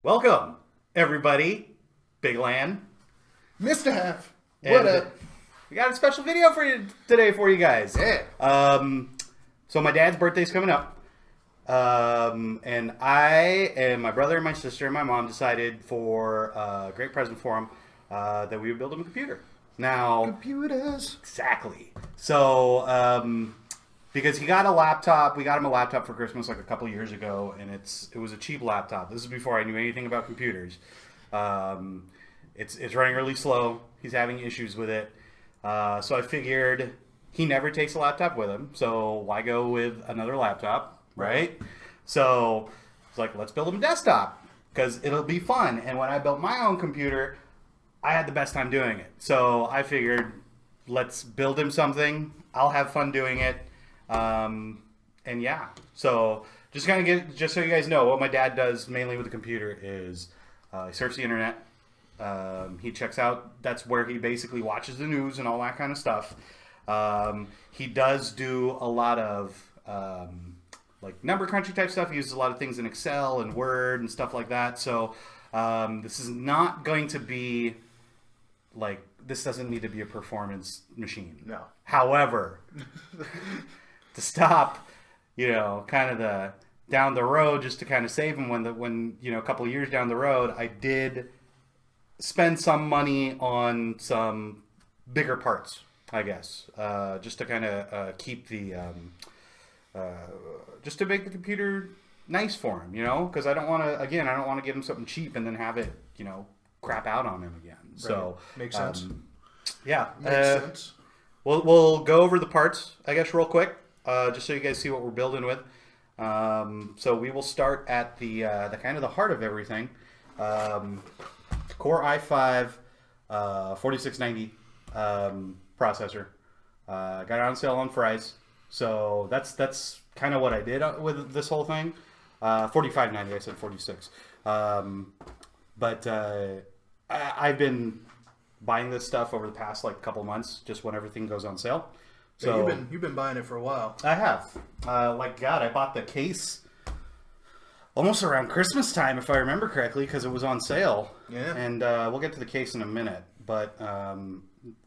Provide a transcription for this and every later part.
Welcome, everybody. Big Lan. Mr. Half. And What up? We got a special video for you today for you guys. Yeah. So my dad's birthday's coming up. And I and my brother and my sister and my mom decided for a great present for him that we would build him a computer. Now, Computers. exactly. So, because he got a laptop, we got him a laptop for Christmas like a couple years ago, and it was a cheap laptop. This is before I knew anything about computers. It's running really slow. He's having issues with it. So I figured he never takes a laptop with him, so why go with another laptop, right? So it's like, let's build him a desktop because it'll be fun. And when I built my own computer, I had the best time doing it. So I figured, let's build him something. I'll have fun doing it. And yeah, so just so you guys know, what my dad does mainly with the computer is he surfs the internet. He checks out, that's where he basically watches the news and all that kind of stuff. He does do a lot of like number crunching type stuff. He uses a lot of things in Excel and Word and stuff like that. So this is not going to be like, this doesn't need to be a performance machine. No. However, to stop, kind of the down the road, just to kind of save him when a couple of years down the road, I did spend some money on some bigger parts, I guess, just to kind of keep the, just to make the computer nice for him, because I don't want to give him something cheap and then have it, crap out on him again. Right. So makes sense. Yeah, makes sense. We'll go over the parts, I guess, real quick, just so you guys see what we're building with. So we will start at the kind of the heart of everything. Core i5 4690 processor. Got it on sale on Fry's. So that's kind of what I did with this whole thing. 4590, I said 46. But I've been buying this stuff over the past couple months, just when everything goes on sale. So Yeah, you've been buying it for a while. I have. I bought the case almost around Christmas time, if I remember correctly, because it was on sale. Yeah. And we'll get to the case in a minute. But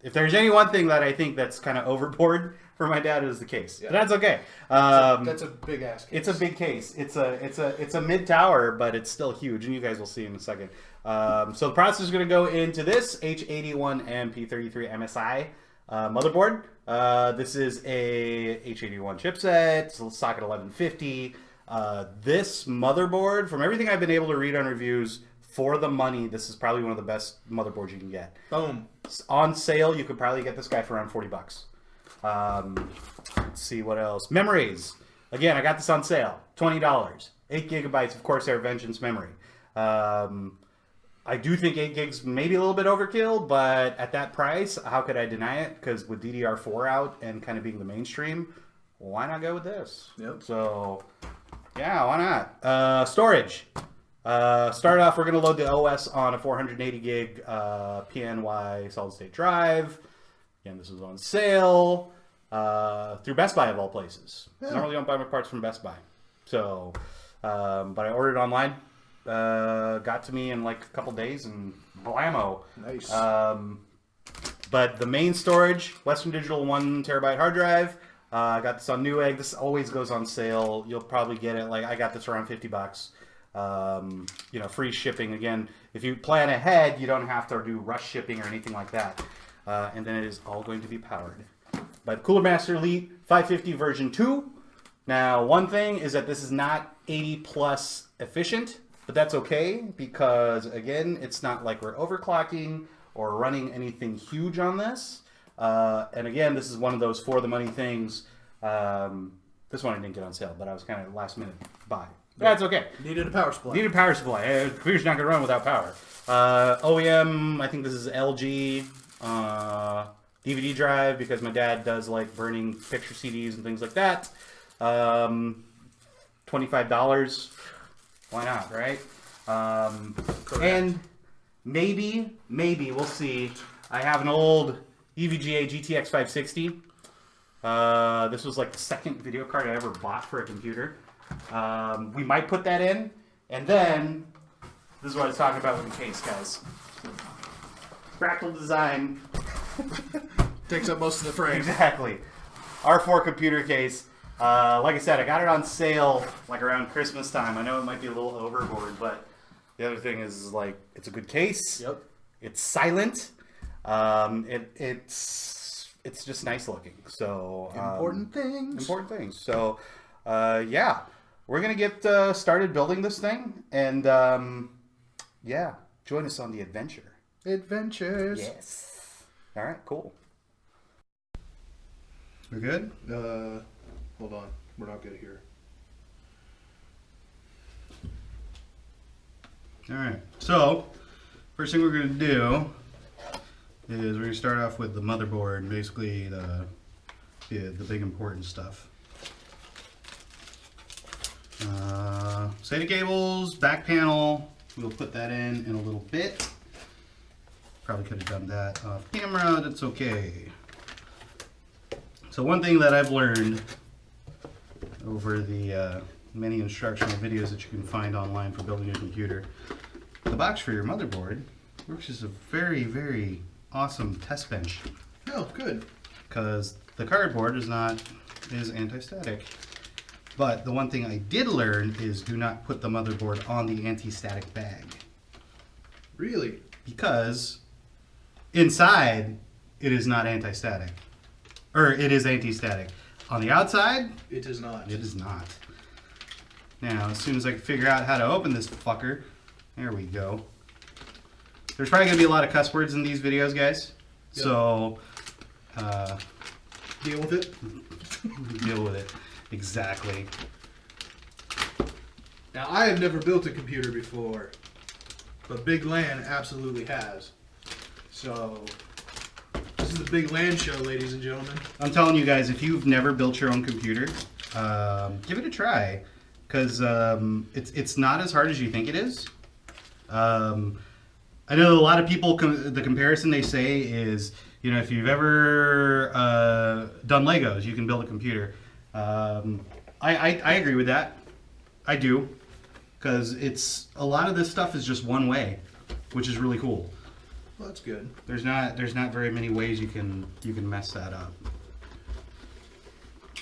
if there's any one thing that I think that's kind of overboard for my dad, is the case. Yeah. But that's okay. That's a big ass case. It's a big case. It's a mid tower, but it's still huge, and you guys will see in a second. So the processor is going to go into this H81MP33 MSI motherboard. This is a H81 chipset, socket 1150. This motherboard, from everything I've been able to read on reviews, for the money, this is probably one of the best motherboards you can get. Boom. On sale, you could probably get this guy for around $40. Let's see what else. Memories. Again, I got this on sale. $20. 8 gigabytes of Corsair Vengeance memory. I do think 8 gigs may be a little bit overkill, but at that price, how could I deny it? Because with DDR4 out and kind of being the mainstream, why not go with this? Yep. So, yeah, why not? Storage. Start off, we're going to load the OS on a 480 gig PNY solid state drive. Again, this is on sale through Best Buy of all places. Yeah. I normally don't buy my parts from Best Buy. So, but I ordered online. Got to me in a couple days, and blammo. Nice. But the main storage, Western Digital 1 terabyte hard drive. I got this on Newegg. This always goes on sale. You'll probably get it. I got this around $50. Free shipping. Again, if you plan ahead, you don't have to do rush shipping or anything like that. And then it is all going to be powered by the Cooler Master Elite 550 version 2. Now, one thing is that this is not 80 plus efficient, but that's okay because, again, it's not like we're overclocking or running anything huge on this. And again, this is one of those for the money things. This one I didn't get on sale, but I was kind of last minute buy. That's okay. Needed a power supply. Needed a power supply. The computer's not going to run without power. OEM, I think this is LG DVD drive because my dad does like burning picture CDs and things like that. $25. Why not, right? And maybe, we'll see. I have an old EVGA GTX 560. This was the second video card I ever bought for a computer. We might put that in, and then This is what I was talking about with the case, guys. Fractal design. Takes up most of the frame. Exactly. R4 computer case. Like I said, I got it on sale like around Christmas time. I know it might be a little overboard, but the other thing is like it's a good case. Yep. It's silent. It's just nice looking. So Important things. Important things. So yeah, we're gonna get started building this thing, and yeah, join us on the adventure. Adventures. Yes. All right. Cool. We're good? Hold on. We're not good here. Alright, so first thing we're going to do is we're going to start off with the motherboard, basically the big important stuff. SATA cables, back panel, we'll put that in a little bit. Probably could have done that off camera, that's okay. So one thing that I've learned over the many instructional videos that you can find online for building a computer, the box for your motherboard works as a very, very awesome test bench. Oh, good. Because the cardboard is anti-static. But the one thing I did learn is do not put the motherboard on the anti-static bag. Really? Because inside it is not anti-static. Or it is anti-static. On the outside, It is not. it is not. Now, as soon as I can figure out how to open this fucker, there we go. There's probably going to be a lot of cuss words in these videos, guys. Yep. So, Deal with it. deal with it. Exactly. Now, I have never built a computer before, but Big Lan absolutely has. So, this is the Big Lan show, ladies and gentlemen. I'm telling you guys, if you've never built your own computer, give it a try. Because it's not as hard as you think it is. I know a lot of people, the comparison they say is, you know, if you've ever done Legos, you can build a computer. I agree with that. I do. Because a lot of this stuff is just one way, which is really cool. Well, that's good. There's not very many ways you can mess that up.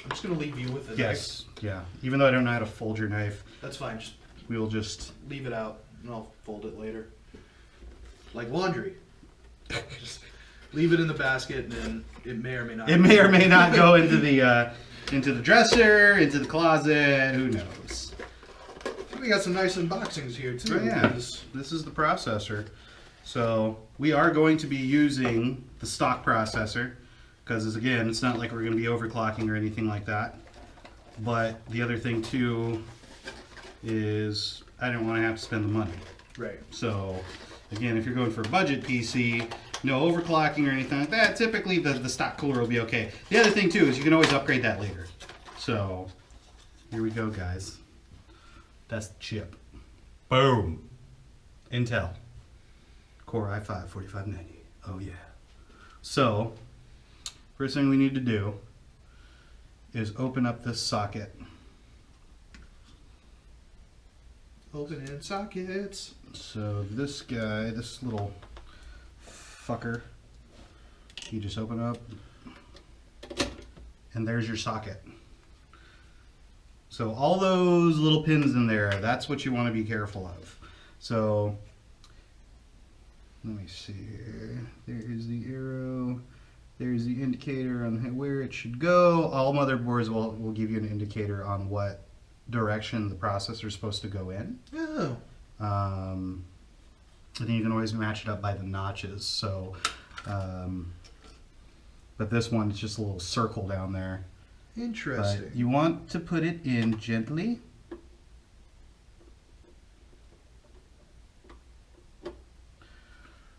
I'm just going to leave you with it. Yes, yeah. Even though I don't know how to fold your knife, That's fine. Just we will just... leave it out, and I'll fold it later. Like laundry. Just leave it in the basket, and then it may or may not. It may or may not go into the dresser, into the closet. Who knows? We got some nice unboxings here, too. Oh yeah, this is the processor. So we are going to be using the stock processor because, again, it's not like we're going to be overclocking or anything like that. But the other thing too is I didn't want to have to spend the money. Right. So again, if you're going for a budget PC, no overclocking or anything like that, typically the stock cooler will be okay. The other thing too is you can always upgrade that later. So here we go, guys. That's the chip. Boom. Intel Core i5 4590. Oh yeah. So first thing we need to do is open up this socket. Open in sockets. So this guy, this little fucker, you just open up and there's your socket. So all those little pins in there, that's what you want to be careful of. So let me see here. There's the arrow. There's the indicator on where it should go. All motherboards will give you an indicator on what direction the processor is supposed to go in. Oh. And then you can always match it up by the notches. So, but this one is just a little circle down there. Interesting. But you want to put it in gently.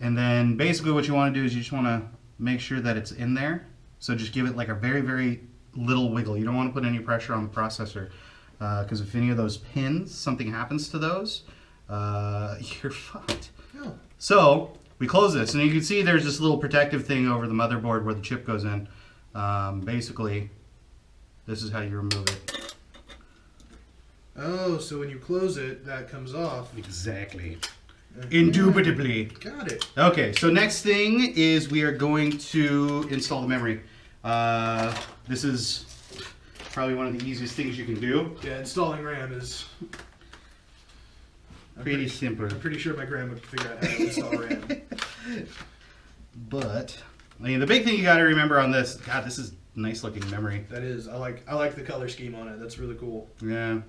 And then basically what you want to do is you just want to make sure that it's in there. So just give it like a very, very little wiggle. You don't want to put any pressure on the processor because if any of those pins, something happens to those, you're fucked. Oh. So we close this and you can see there's this little protective thing over the motherboard where the chip goes in. Basically, this is how you remove it. Oh, so when you close it, that comes off. Exactly. Indubitably. Got it. Okay, so next thing is we are going to install the memory. This is probably one of the easiest things you can do. Yeah, installing RAM is Pretty simple. I'm pretty sure my grandma would figure out how to install RAM. But I mean, the big thing you got to remember on this, God, this is nice looking memory. That is, I like the color scheme on it. That's really cool. Yeah.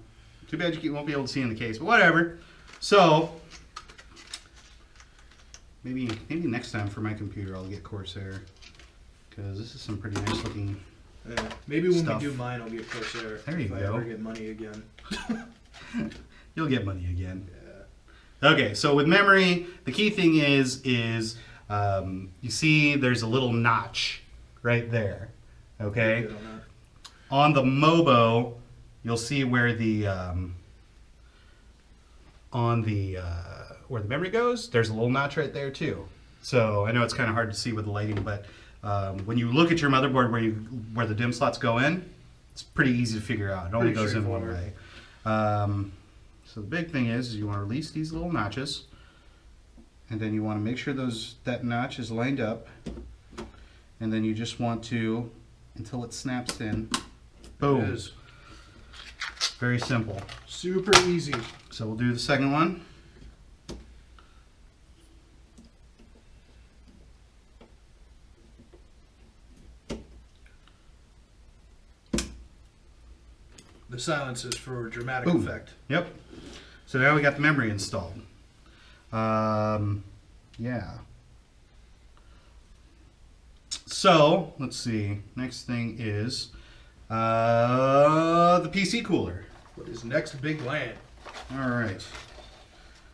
Too bad you won't be able to see in the case, but whatever. So maybe next time for my computer I'll get Corsair, because this is some pretty nice looking. Yeah. Maybe when Stuff. we do mine, I'll get Corsair. There you if I go. ever get money again. You'll get money again. Yeah. Okay, so with memory, the key thing is you see there's a little notch right there. Okay. Good on that. On the Mobo, you'll see where the where the memory goes. There's a little notch right there too. So I know it's kind of hard to see with the lighting, but when you look at your motherboard where the DIMM slots go in, it's pretty easy to figure out. It only Pretty goes in one straightforward. way. So the big thing is you want to release these little notches, and then you want to make sure that notch is lined up, and then you just want to, until it snaps in, boom. It is Very simple. super easy. So we'll do the second one. The silence is for dramatic Boom. effect. Yep. So now we got the memory installed. Yeah. So let's see. Next thing is the PC cooler. What is next, Big Lan? All right.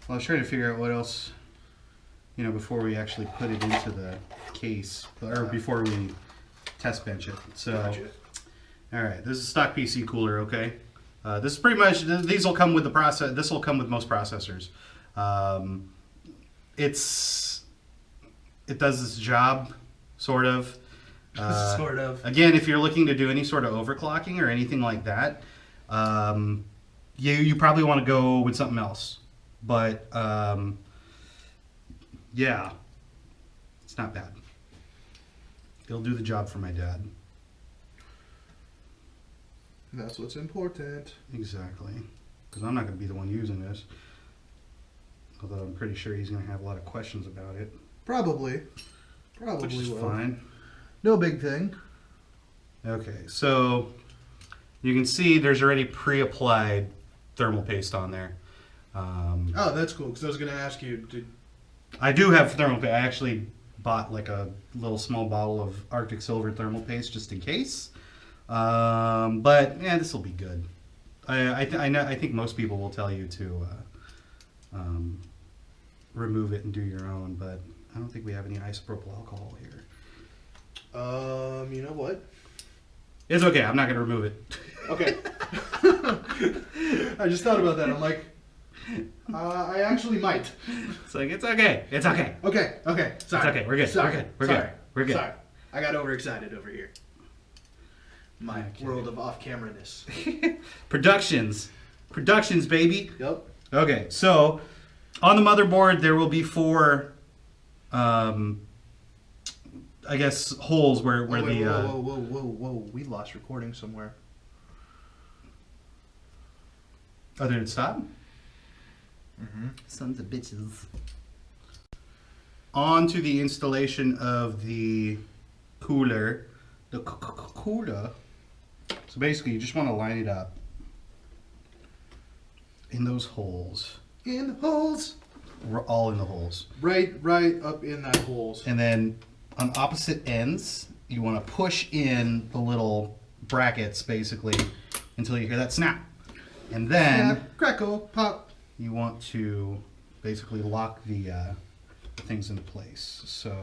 Well, I was trying to figure out what else, before we actually put it into the case, or before we test bench it. So, Gotcha. all right, this is stock PC cooler. Okay, this is pretty much. These will come with the process. This will come with most processors. It does its job, sort of. Sort of. Again, if you're looking to do any sort of overclocking or anything like that, you probably want to go with something else. But yeah, it's not bad. It'll do the job for my dad. That's what's important. Exactly. Because I'm not going to be the one using this. Although I'm pretty sure he's going to have a lot of questions about it. Probably Which is will. fine. No big thing. Okay, so you can see there's already pre-applied thermal paste on there. Oh, that's cool. Because I was going to ask you. I do have thermal paste. I actually bought like a little small bottle of Arctic Silver thermal paste just in case. But yeah, this will be good. I think most people will tell you to remove it and do your own, but I don't think we have any isopropyl alcohol here. You know what? It's okay. I'm not going to remove it. Okay. I just thought about that. I'm like, I actually might. It's like it's okay. It's okay. Okay. Sorry. It's okay. We're good. Sorry. We're good. We're Sorry. good. We're good. Sorry. I got overexcited over here. My Okay. world of off-camera-ness. Productions, baby. Yep. Okay, so on the motherboard there will be 4, I guess, holes where Whoa, the. whoa. We lost recording somewhere. Oh, did it stop? Mm-hmm. Sons of bitches. On to the installation of the cooler. The cooler. So basically, you just want to line it up in those holes. In the holes. We're all in the holes. Right up in that holes. And then on opposite ends, you want to push in the little brackets, basically, until you hear that snap. And then Snap, crackle, pop. you want to basically lock the things into place. So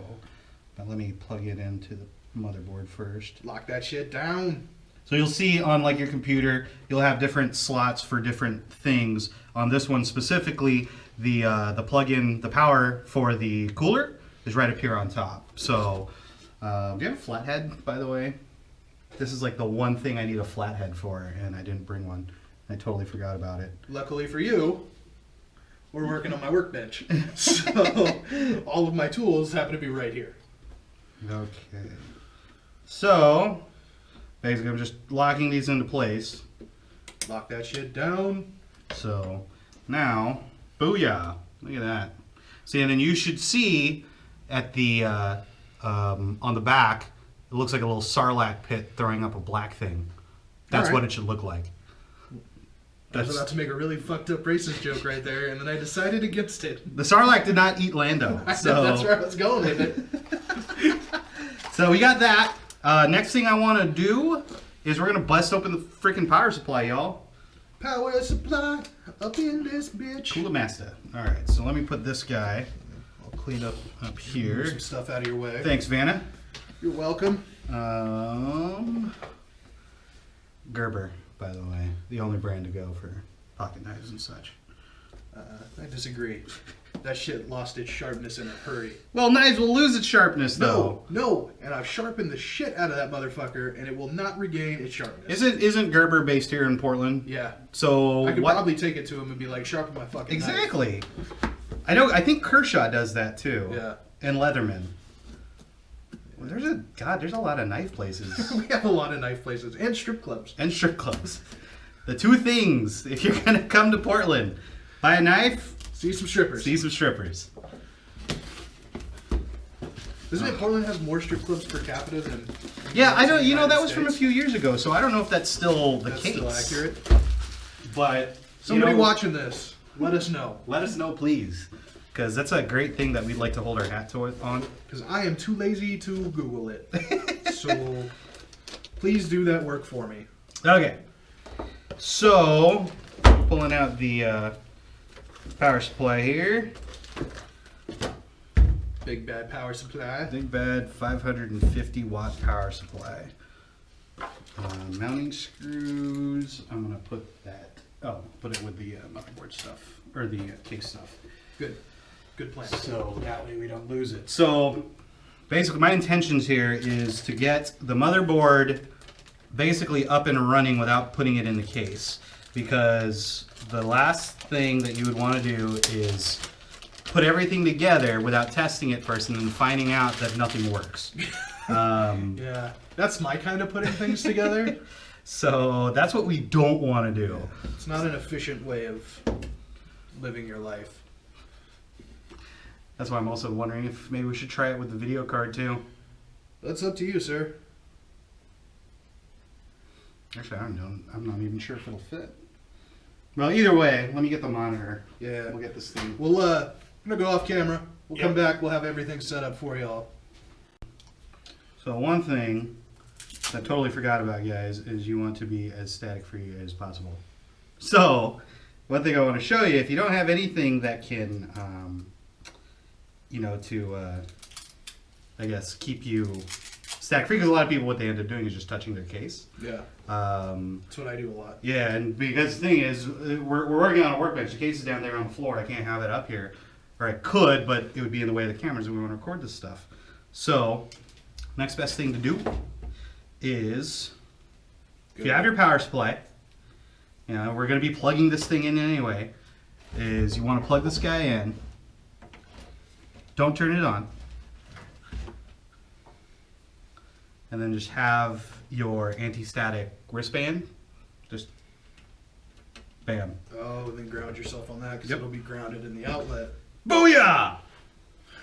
now let me plug it into the motherboard first. Lock that shit down. So you'll see on like your computer, you'll have different slots for different things. On this one specifically, the plug-in, the power for the cooler is right up here on top. So do you have a flathead, by the way? This is like the one thing I need a flathead for, and I didn't bring one. I totally forgot about it. Luckily for you, we're working on my workbench. So all of my tools happen to be right here. Okay. So, basically I'm just locking these into place. Lock that shit down. So, now, booyah. Look at that. See, and then you should see at the, on the back, it looks like a little sarlacc pit throwing up a black thing. That's Alright. what it should look like. I was about to make a really fucked up racist joke right there, and then I decided against it. The sarlacc did not eat Lando. So, That's where I was going with it. so we got that. Next thing I want to do is we're going to bust open the freaking power supply, y'all. Power supply up in this bitch. Cooler master. All right, so let me put this guy I'll clean up up here. some stuff out of your way. Thanks, Vanna. You're welcome. Gerber, by the way, the only brand to go for pocket knives and such. I disagree. That shit lost its sharpness in a hurry. Well, knives will lose its sharpness, though. No, and I've sharpened the shit out of that motherfucker, and it will not regain its sharpness. Isn't Gerber based here in Portland? Yeah. So I could what? probably take it to him and be like, sharpen my fucking knife. Exactly. I know. I think Kershaw does that too. Yeah. And Leatherman. Well, there's a lot of knife places We have a lot of knife places and strip clubs. and strip clubs. The two things, if you're gonna come to Portland, buy a knife, See some strippers. see some strippers. Doesn't it Portland has more strip clubs per capita than? Yeah, I don't. You know, United that was from a States? few years ago, so I don't know if that's still the That's case. still accurate. But Somebody watching this, let us know. let us know, please, because that's a great thing that we'd like to hold our hat to on. Because I am too lazy to Google it. So please do that work for me. Okay, so pulling out the power supply here. Big bad power supply. Big bad 550 watt power supply. Mounting screws. I'm gonna put that. Oh, put it with the motherboard stuff or the case stuff. Good. Good plan. So that way we don't lose it. So basically my intentions here is to get the motherboard basically up and running without putting it in the case. Because the last thing that you would want to do is put everything together without testing it first and then finding out that nothing works. Yeah, that's my kind of putting things together. So that's what we don't want to do. It's not an efficient way of living your life. That's why I'm also wondering if maybe we should try it with the video card too. That's up to you, sir. Actually, I don't know. I'm not even sure if it'll fit. Well, either way, let me get the monitor. Yeah. We'll get this thing. We'll I'm gonna go off camera. We'll Yep. come back. We'll have everything set up for y'all. So one thing I totally forgot about, guys, is you want to be as static free as possible. So one thing I want to show you, if you don't have anything that can, I guess, keep you static free, because a lot of people, what they end up doing is just touching their case. Yeah. Um, That's what I do a lot. Yeah, and because the thing is, we're working on a workbench. The case is down there on the floor. I can't have it up here. Or I could, but it would be in the way of the cameras and we want to record this stuff. So, next best thing to do is, if you have your power supply, you know, we're going to be plugging this thing in anyway, is you want to plug this guy in. Don't turn it on. And then just have your anti-static wristband. Just bam. Oh, and then ground yourself on that because Yep. it'll be grounded in the outlet. Booyah!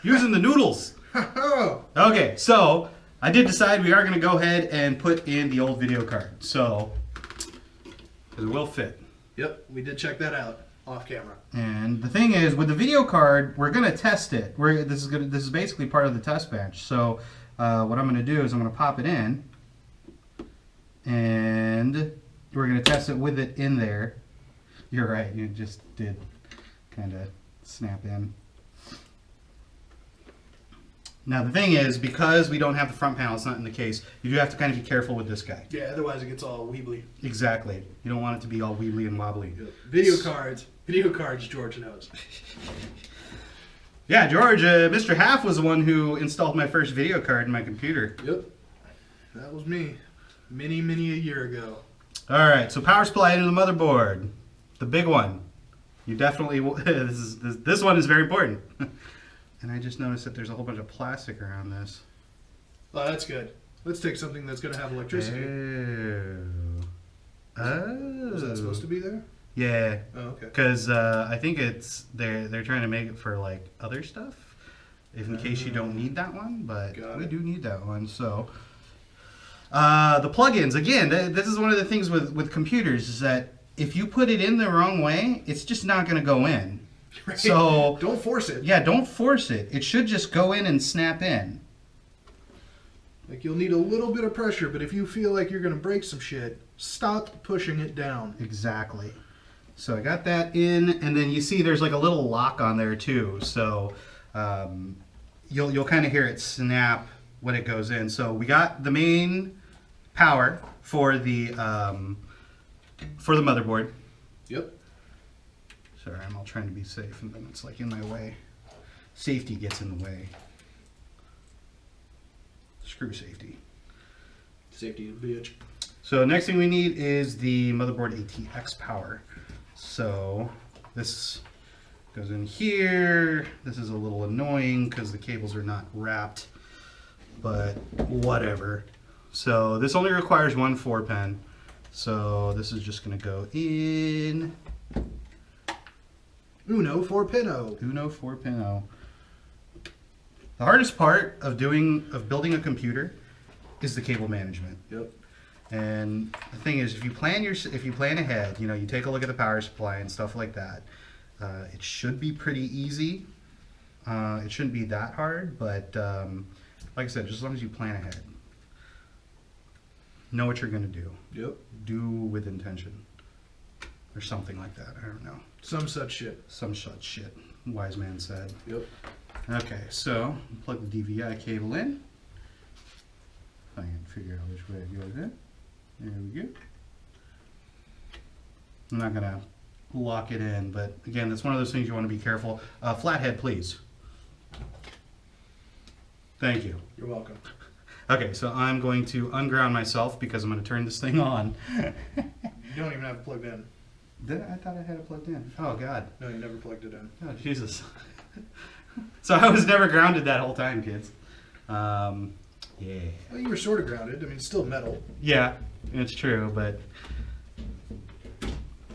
Using the noodles. Oh, Okay, so I did decide we are going to go ahead and put in the old video card. So, because it will fit. yep, we did check that out off camera. And the thing is, with the video card, we're going to test it. This is basically part of the test bench. So, what I'm going to do is I'm going to pop it in, and we're going to test it with it in there. You're right, it just did kind of snap in. Now the thing is, because we don't have the front panel, it's not in the case, you do have to kind of be careful with this guy. Yeah, otherwise it gets all weebly. Exactly. You don't want it to be all weebly and wobbly. Yep. Video cards, George knows. Yeah, George, Mr. Half was the one who installed my first video card in my computer. Yep, that was me, many a year ago. All right, so power supply into the motherboard, the big one. You definitely this one is very important. And I just noticed that there's a whole bunch of plastic around this. Well, that's good. Let's take something that's going to have electricity. Oh. Was that supposed to be there? Yeah. Oh, okay. Because I think they're trying to make it for like other stuff, if in case you don't need that one, but Got we it. do need that one. So the plugins again. This is one of the things with computers is that if you put it in the wrong way, it's just not going to go in. Right. So Don't force it. yeah, don't force it. It should just go in and snap in. Like you'll need a little bit of pressure, but if you feel like you're going to break some shit, stop pushing it down. Exactly. So I got that in, and then you see there's like a little lock on there too. So you'll kind of hear it snap when it goes in. So we got the main power for the motherboard. Yep. Sorry, I'm all trying to be safe, and then it's like in my way. Safety gets in the way. Screw safety. Safety, bitch. So next thing we need is the motherboard ATX power. So this goes in here. This is a little annoying because the cables are not wrapped, but whatever. So this only requires one 4-pin. So this is just going to go in. Uno 4-pino. Uno 4-pin. The hardest part of building a computer is the cable management. Yep. And the thing is, if you plan ahead, you know, you take a look at the power supply and stuff like that. It should be pretty easy. It shouldn't be that hard, but like I said, just as long as you plan ahead, know what you're going to do. Yep. Do with intention, or something like that. I don't know. Some such shit. Some such shit. Wise man said. Yep. Okay, so plug the DVI cable in. If I can figure out which way it goes in. There we go. I'm not gonna lock it in, but again, that's one of those things you want to be careful. Flathead, please. Thank you. You're welcome. Okay, so I'm going to unground myself because I'm going to turn this thing on. You don't even have it plugged in. I thought I had it plugged in. Oh, God. No, you never plugged it in. Oh, Jesus. So I was never grounded that whole time, kids. Yeah. Well, you were sort of grounded. I mean, it's still metal. Yeah, it's true, but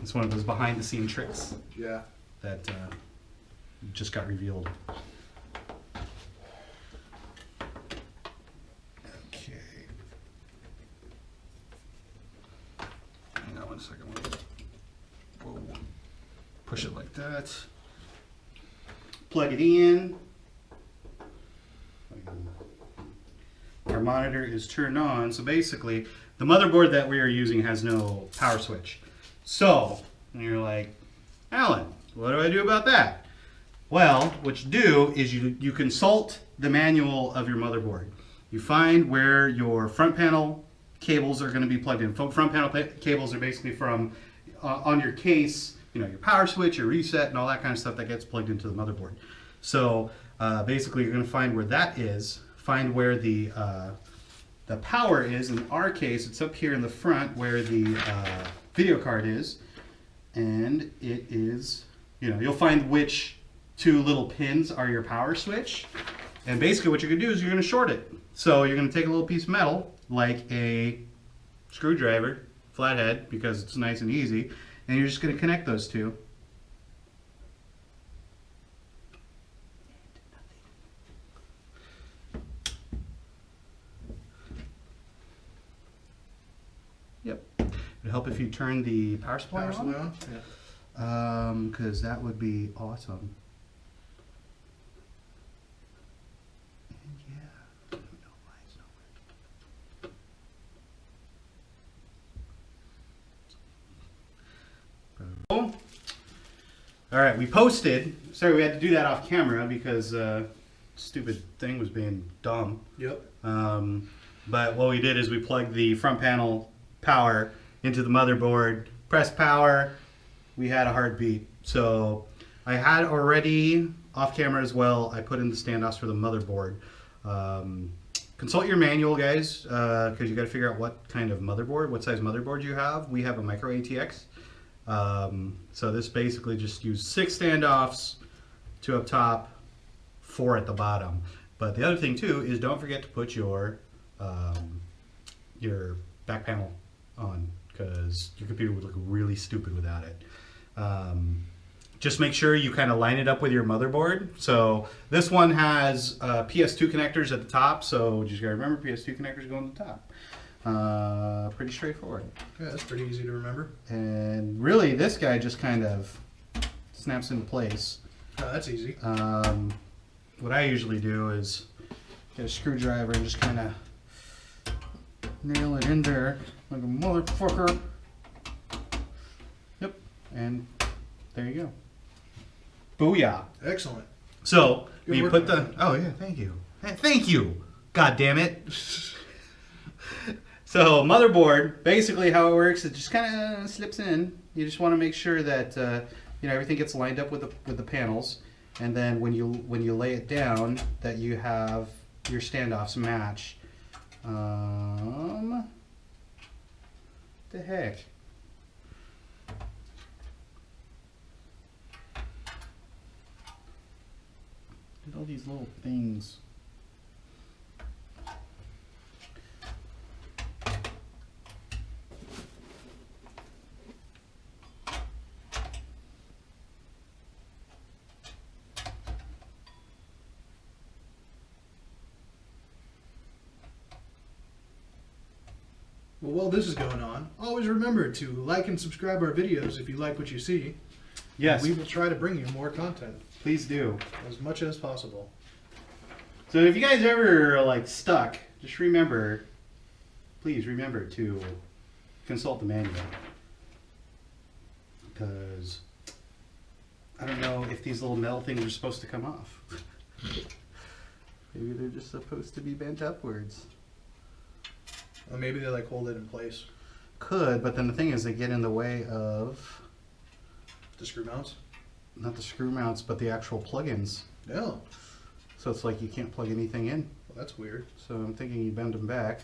it's one of those behind-the-scene tricks Yeah. that just got revealed. Okay. Hang on one second. Whoa. Push it like that. Plug it in. Our monitor is turned on, so basically the motherboard that we are using has no power switch. So, and you're like, Alan, what do I do about that? Well, what you do is you consult the manual of your motherboard. You find where your front panel cables are going to be plugged in. Front panel cables are basically from on your case, you know, your power switch, your reset, and all that kind of stuff that gets plugged into the motherboard. So basically, you're going to find where that is. Find where the power is. In our case, it's up here in the front where the video card is, and it is. You know, you'll find which two little pins are your power switch, and basically what you're going to do is you're going to short it. So you're going to take a little piece of metal, like a screwdriver, flathead, because it's nice and easy, and you're just going to connect those two. Yep. It'd help if you turn the power supply on. Yeah. Because that would be awesome. And yeah, I don't know why it's not working. All right, we posted. Sorry, we had to do that off camera because stupid thing was being dumb. Yep. But what we did is we plugged the front panel power into the motherboard, pressed power, we had a heartbeat. So I had already off camera as well, I put in the standoffs for the motherboard. Consult your manual, guys, because you got to figure out what kind of motherboard, what size motherboard you have. We have a micro ATX, So this basically just used 6 standoffs, 2 up top, 4 at the bottom. But the other thing too is don't forget to put your back panel on, because your computer would look really stupid without it. Just make sure you kind of line it up with your motherboard. So this one has PS2 connectors at the top, so just gotta remember PS2 connectors go on the top. Pretty straightforward. Yeah, that's pretty easy to remember. And really, this guy just kind of snaps into place. Oh, that's easy. What I usually do is get a screwdriver and just kind of nail it in there like a motherfucker. Yep, and there you go. Booyah. Excellent. So, Good when you work, put man. oh yeah, thank you. Thank you. God damn it. So, motherboard, basically how it works, it just kind of slips in. You just want to make sure that everything gets lined up with the panels, and then when you lay it down, that you have your standoffs match. The heck. Look at all these little things. Well, while this is going on, always remember to like and subscribe our videos if you like what you see. Yes, We will try to bring you more content please do. as much as possible. So if you guys ever like stuck, just remember, please remember to consult the manual, because I don't know if these little metal things are supposed to come off. Maybe they're just supposed to be bent upwards. Or maybe they like hold it in place. Could, but then the thing is they get in the way of The screw mounts. not the screw mounts, but the actual plugins. No. So it's like you can't plug anything in. Well, that's weird. So I'm thinking you bend them back,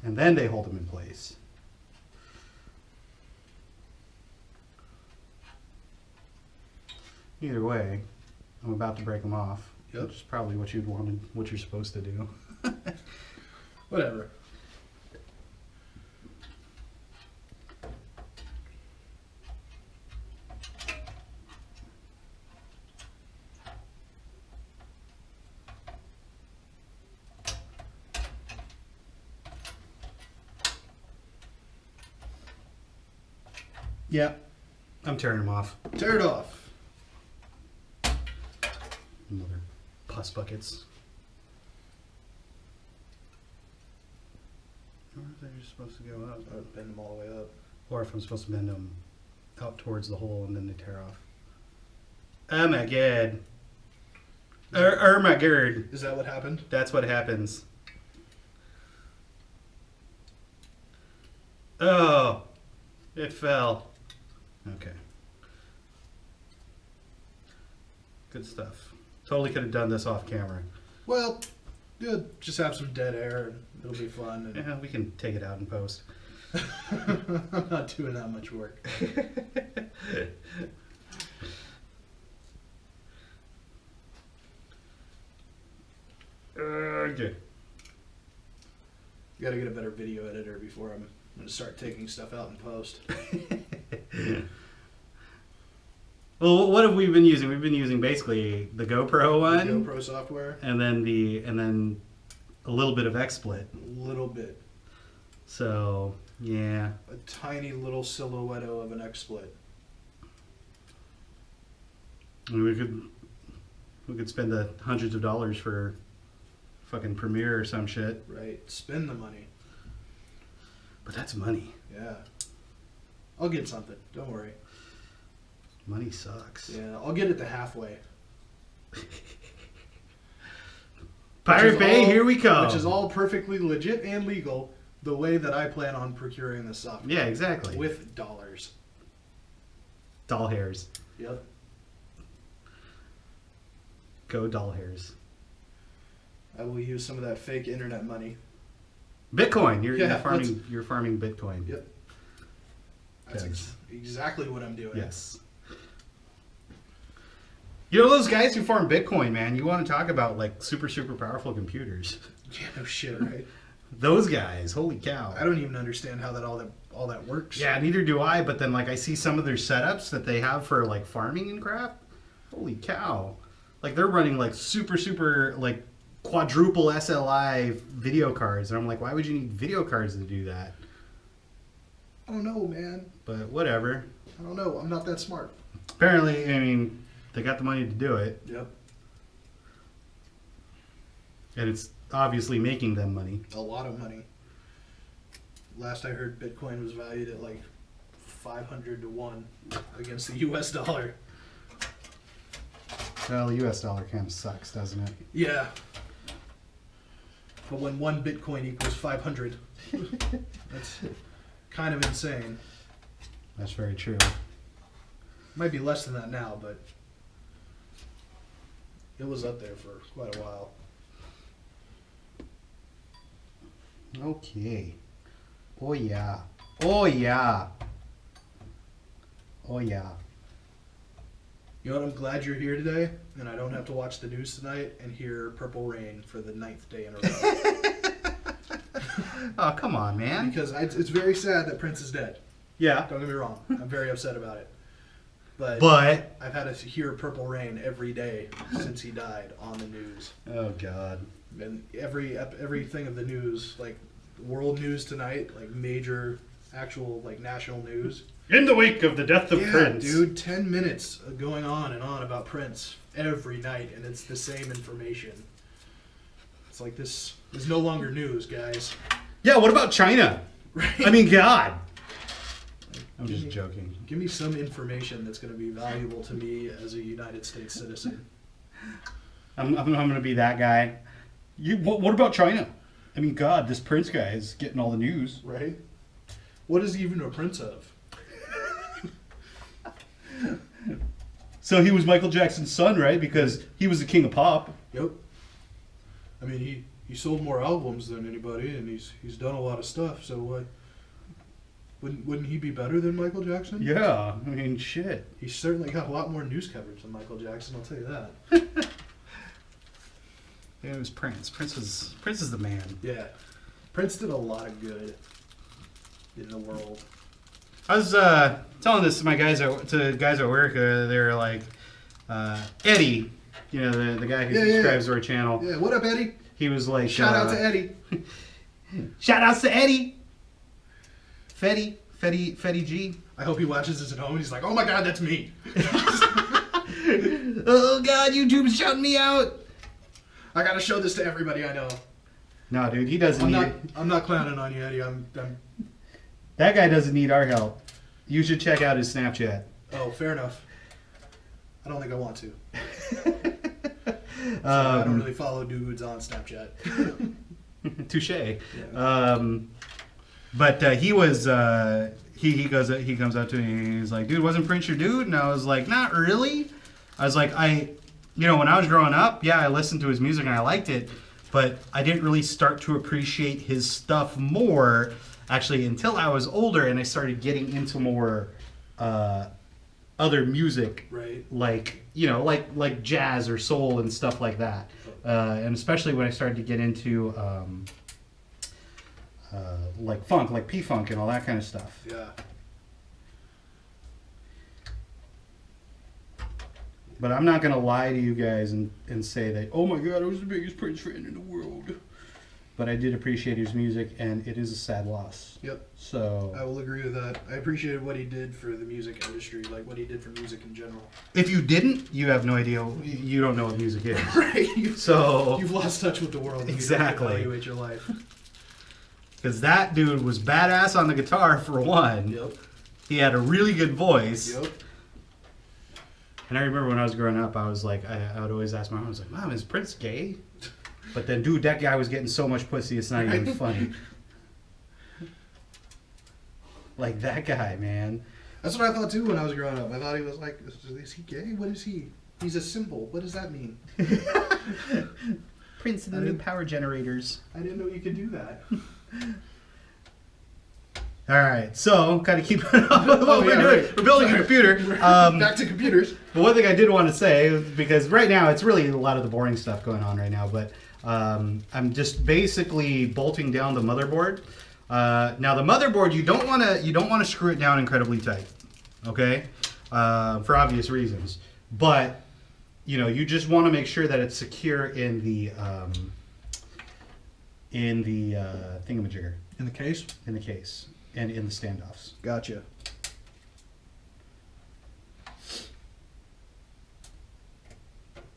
and then they hold them in place. Either way, I'm about to break them off. Yep. Which is probably what you'd want, what you're supposed to do. Whatever. Yep, I'm tearing them off. Tear it off. Mother pus buckets. I wonder if they're just supposed to go up. I would bend them all the way up. Or if I'm supposed to bend them out towards the hole and then they tear off. Oh my god. Oh my god. Is that what happened? That's what happens. Oh. It fell. Okay. Good stuff. Totally could have done this off camera. Well, yeah, just have some dead air and it'll be fun. And Yeah, we can take it out in post. I'm not doing that much work. Okay. Got to get a better video editor before I'm going to start taking stuff out in post. Well, what have we been using? We've been using basically the GoPro one, GoPro software, and then a little bit of XSplit. a little bit. So yeah, A tiny little silhouette of an XSplit. I mean, we could spend the hundreds of dollars for fucking Premiere or some shit. Right. Spend the money. But that's money. Yeah. I'll get something. Don't worry. Money sucks. Yeah, I'll get it to halfway. Pirate Bay, all- here we come. Which is all perfectly legit and legal, the way that I plan on procuring this software. Yeah, exactly. With dollars. Doll hairs. Yep. Go doll hairs. I will use some of that fake internet money. Bitcoin. You're Yeah, farming. You're farming Bitcoin. Yep. That's exactly what I'm doing. Yes. You know those guys who farm Bitcoin, man. You want to talk about like super powerful computers? Yeah, no shit, right? Those guys, holy cow! I don't even understand how all that works. Yeah, neither do I. But then, like, I see some of their setups that they have for like farming and crap. Holy cow! Like they're running like super like quadruple SLI video cards, and I'm like, why would you need video cards to do that? I don't know, man. But whatever. I don't know. I'm not that smart. Apparently, I mean, they got the money to do it, Yep. and it's obviously making them money. A lot of money. Last I heard, Bitcoin was valued at like 500 to 1 against the US dollar. Well, the U.S. dollar kind of sucks, doesn't it? Yeah. But when 1 Bitcoin equals 500, that's kind of insane. That's very true. Might be less than that now, but it was up there for quite a while. Okay. Oh yeah. Oh yeah. Oh yeah. You know what? I'm glad you're here today, and I don't have to watch the news tonight and hear Purple Rain for the 9th day in a row. Oh, come on, man. Because it's very sad that Prince is dead. Yeah. Don't get me wrong. I'm very upset about it. But I've had to hear Purple Rain every day since he died on the news. Oh God. And everything of the news, like world news tonight, like major actual like national news. In the wake of the death of Prince. Dude, 10 minutes going on and on about Prince every night, and it's the same information. It's like this is no longer news, guys. Yeah, what about China? Right? I mean, God. I'm just joking. Give me some information that's going to be valuable to me as a United States citizen. I'm going to be that guy. What about China? I mean, God, this Prince guy is getting all the news. Right? What is he even a prince of? So he was Michael Jackson's son, right? Because he was the king of pop. Yep. I mean, he sold more albums than anybody, and he's done a lot of stuff. So wouldn't he be better than Michael Jackson? Yeah, I mean, shit. He's certainly got a lot more news coverage than Michael Jackson. I'll tell you that. Yeah, it was Prince. Prince is the man. Yeah, Prince did a lot of good in the world. I was telling this to my guys at work. They're like, Eddie, you know, the guy who subscribes to our channel. Yeah, what up, Eddie? He was like, Shout out to Eddie. Shout outs to Eddie. Fetty G. I hope he watches this at home and he's like, oh my God, that's me. Oh God, YouTube's shouting me out. I gotta show this to everybody I know. No, dude, he doesn't need it. I'm not clowning on you, Eddie. That guy doesn't need our help. You should check out his Snapchat. Oh, fair enough. I don't think I want to. I don't really follow dudes on Snapchat. Touche. Yeah. But he was he comes up to me and he's like, dude, wasn't Prince your dude? And I was like, not really. I was like, when I was growing up, yeah, I listened to his music and I liked it, but I didn't really start to appreciate his stuff more actually until I was older and I started getting into more other music, Right. like like jazz or soul and stuff like that, and especially when I started to get into like funk, like P-funk and all that kind of stuff. Yeah. But I'm not gonna lie to you guys and say that, oh my God, I was the biggest Prince fan in the world. But I did appreciate his music, and it is a sad loss. Yep. So I will agree with that. I appreciated what he did for the music industry, like what he did for music in general. if you didn't, you have no idea. You don't know what music is. Right. So You've lost touch with the world. And Exactly. You don't evaluate your life. because that dude was badass on the guitar for one. Yep. He had a really good voice. Yep. And I remember when I was growing up, I was like, I would always ask my mom, I was like, Mom, is Prince gay? But then, dude, that guy was getting so much pussy, it's not even funny. Like that guy, man. That's what I thought too when I was growing up. I thought he was like, is he gay? What is he? He's a symbol. What does that mean? Prince and the new power generators. I didn't know you could do that. All right, so kind of keep it up with what we're doing. Right. We're building a computer. Back to computers. But one thing I did want to say, because right now it's really a lot of the boring stuff going on right now, but I'm just basically bolting down the motherboard. Now the motherboard, you don't want to screw it down incredibly tight, okay? For obvious reasons. But you just want to make sure that it's secure in the thingamajigger, In the case? in the case, and in the standoffs. Gotcha.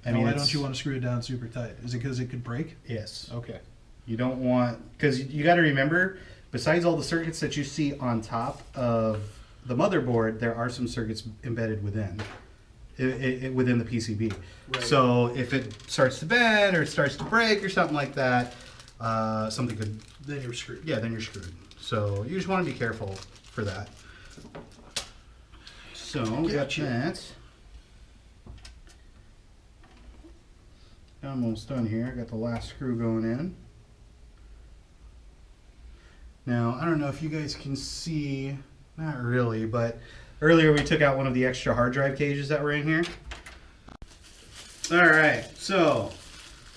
Why don't you want to screw it down super tight? Is it because it could break? Yes. Okay. You don't want, because you got to remember, besides all the circuits that you see on top of the motherboard, there are some circuits embedded within within the PCB. Right. So if it starts to bend or it starts to break or something like that, something could. Then you're screwed. Yeah, then you're screwed. So you just want to be careful for that. So we got that. Almost done here. Got the last screw going in. Now, I don't know if you guys can see, not really, but earlier we took out one of the extra hard drive cages that were in here. All right, so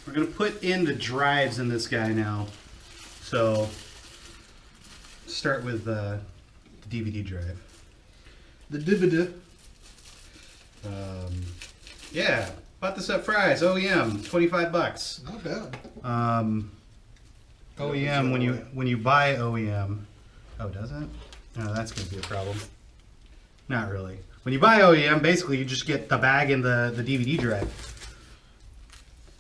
we're going to put in the drives in this guy now. So, start with the DVD drive. The DVD. Yeah, bought this at Fry's, OEM, $25. Not bad. OEM, when you buy OEM, oh, does it? No, that's going to be a problem. Not really. When you buy OEM, basically you just get the bag and the DVD drive.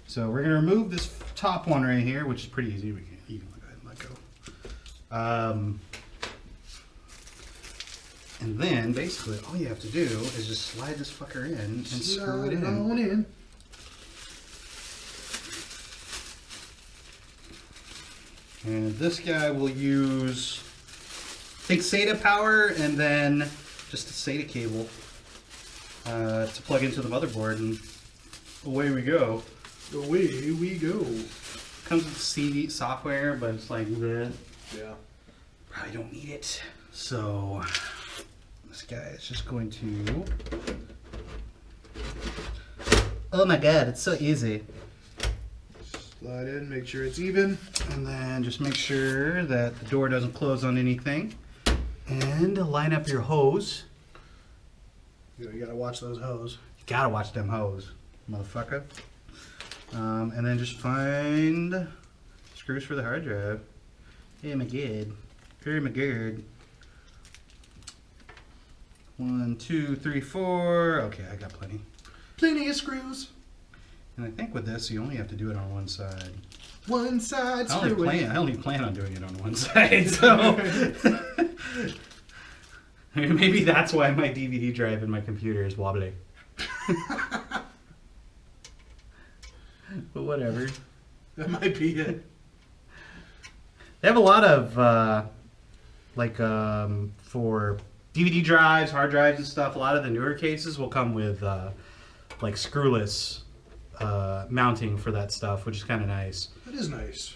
So we're going to remove this top one right here, which is pretty easy. You can go ahead and let go. And then basically all you have to do is just slide this fucker in and screw it in. On in. And this guy will use, I think, SATA power and then just a SATA cable to plug into the motherboard, and away we go. Away we go. Comes with CD software, but it's like, bleh. Yeah. Probably don't need it. So this guy is just going to. Oh my god, it's so easy. Slide in, make sure it's even. And then just make sure that the door doesn't close on anything. And line up your hose. You gotta watch those hose. You gotta watch them hose, motherfucker. And then just find screws for the hard drive. Hey, my good. Hey, my good. 1, 2, 3, 4. Okay, I got plenty. Plenty of screws. And I think with this, you only have to do it on one side. One side I screw. only plan on doing it on one side, so maybe that's why my DVD drive in my computer is wobbly. But whatever. That might be it. They have a lot of for DVD drives, hard drives, and stuff. A lot of the newer cases will come with like screwless mounting for that stuff, which is kind of nice. That is nice.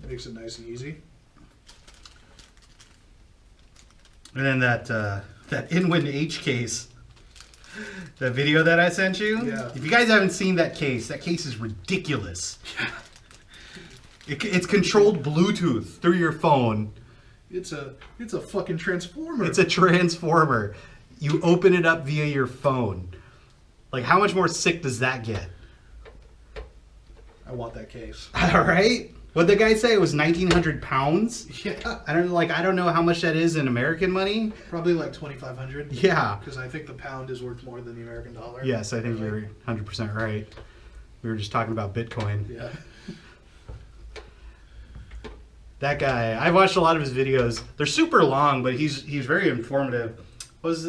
Makes it nice and easy. And then that Inwin H case, the video that I sent you. Yeah. If you guys haven't seen that case is ridiculous. It's controlled Bluetooth through your phone. It's a fucking transformer. It's a transformer. You open it up via your phone. Like, how much more sick does that get? I want that case. All right. What the guy say? It was 1,900 pounds. Yeah. I don't know how much that is in American money. Probably like 2,500. Yeah. Because I think the pound is worth more than the American dollar. Yes, I think you're 100% right. We were just talking about Bitcoin. Yeah. That guy, I've watched a lot of his videos. They're super long, but he's very informative. What was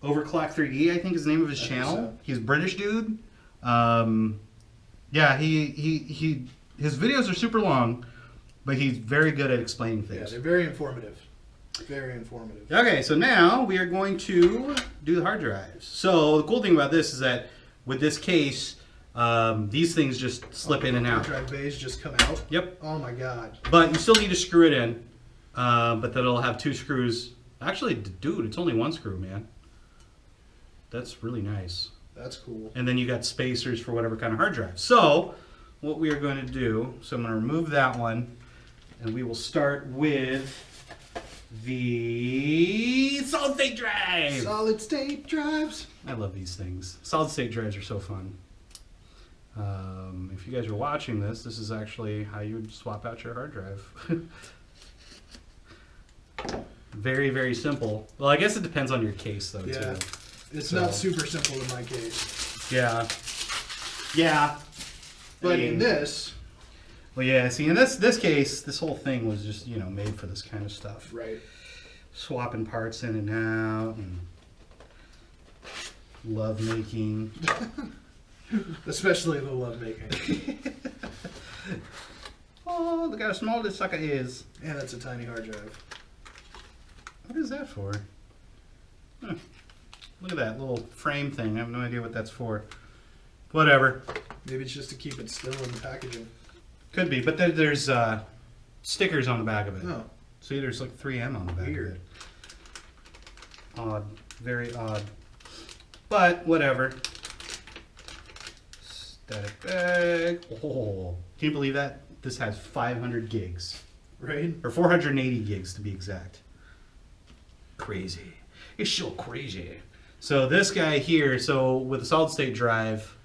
Overclock 3D, I think is the name of his channel. So. He's a British dude. Yeah, his videos are super long, but he's very good at explaining Yeah, things. they're very informative. Very informative. Okay, so now we are going to do the hard drives. So the cool thing about this is that with this case, These things just slip in and Hard out. drive bays just come out. Yep. Oh my god. But you still need to screw it in. But then it'll have 2 screws. Actually, dude, it's only 1 screw, man. That's really nice. That's cool. And then you got spacers for whatever kind of hard drive. So, what we are going to do, so I'm going to remove that one, and we will start with the solid state drive. Solid state drives. I love these things. Solid state drives are so fun. If you guys are watching this, this is actually how you would swap out your hard drive. Very, very simple. Well, I guess it depends on your case, though, Yeah. too. It's So- not super simple in my case. Yeah. Yeah. But I mean, in this, well, yeah. See, in this case, this whole thing was just made for this kind of stuff. right. Swapping parts in and out, and love making. Especially the love making. Oh, look how small this sucker is. And it's a tiny hard drive. What is that for? Huh. Look at that little frame thing. I have no idea what that's for. Whatever. Maybe it's just to keep it still in the packaging. Could be, but there's stickers on the back of it. Oh, See, there's like 3M on the back Weird. of it. Odd. Very odd. But, whatever. Static bag. Oh. Can you believe that? This has 500 gigs. right? Or 480 gigs to be exact. Crazy. It's so crazy. So this guy here, so with a solid state drive,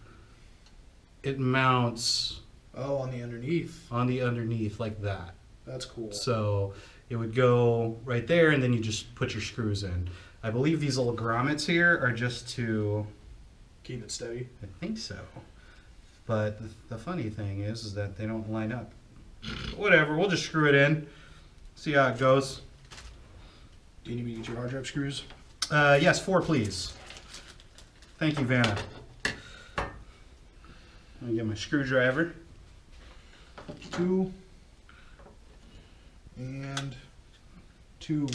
it mounts Oh, on the underneath. on the underneath like that. That's cool. So it would go right there, and then you just put your screws in. I believe these little grommets here are just to, Keep it steady. I think so. But the funny thing is that they don't line up. Whatever, we'll just screw it in, see how it goes. Do you need me to get your hard drive screws? Yes, 4 please. Thank you, Vanna. Let me get my screwdriver. 2 and 2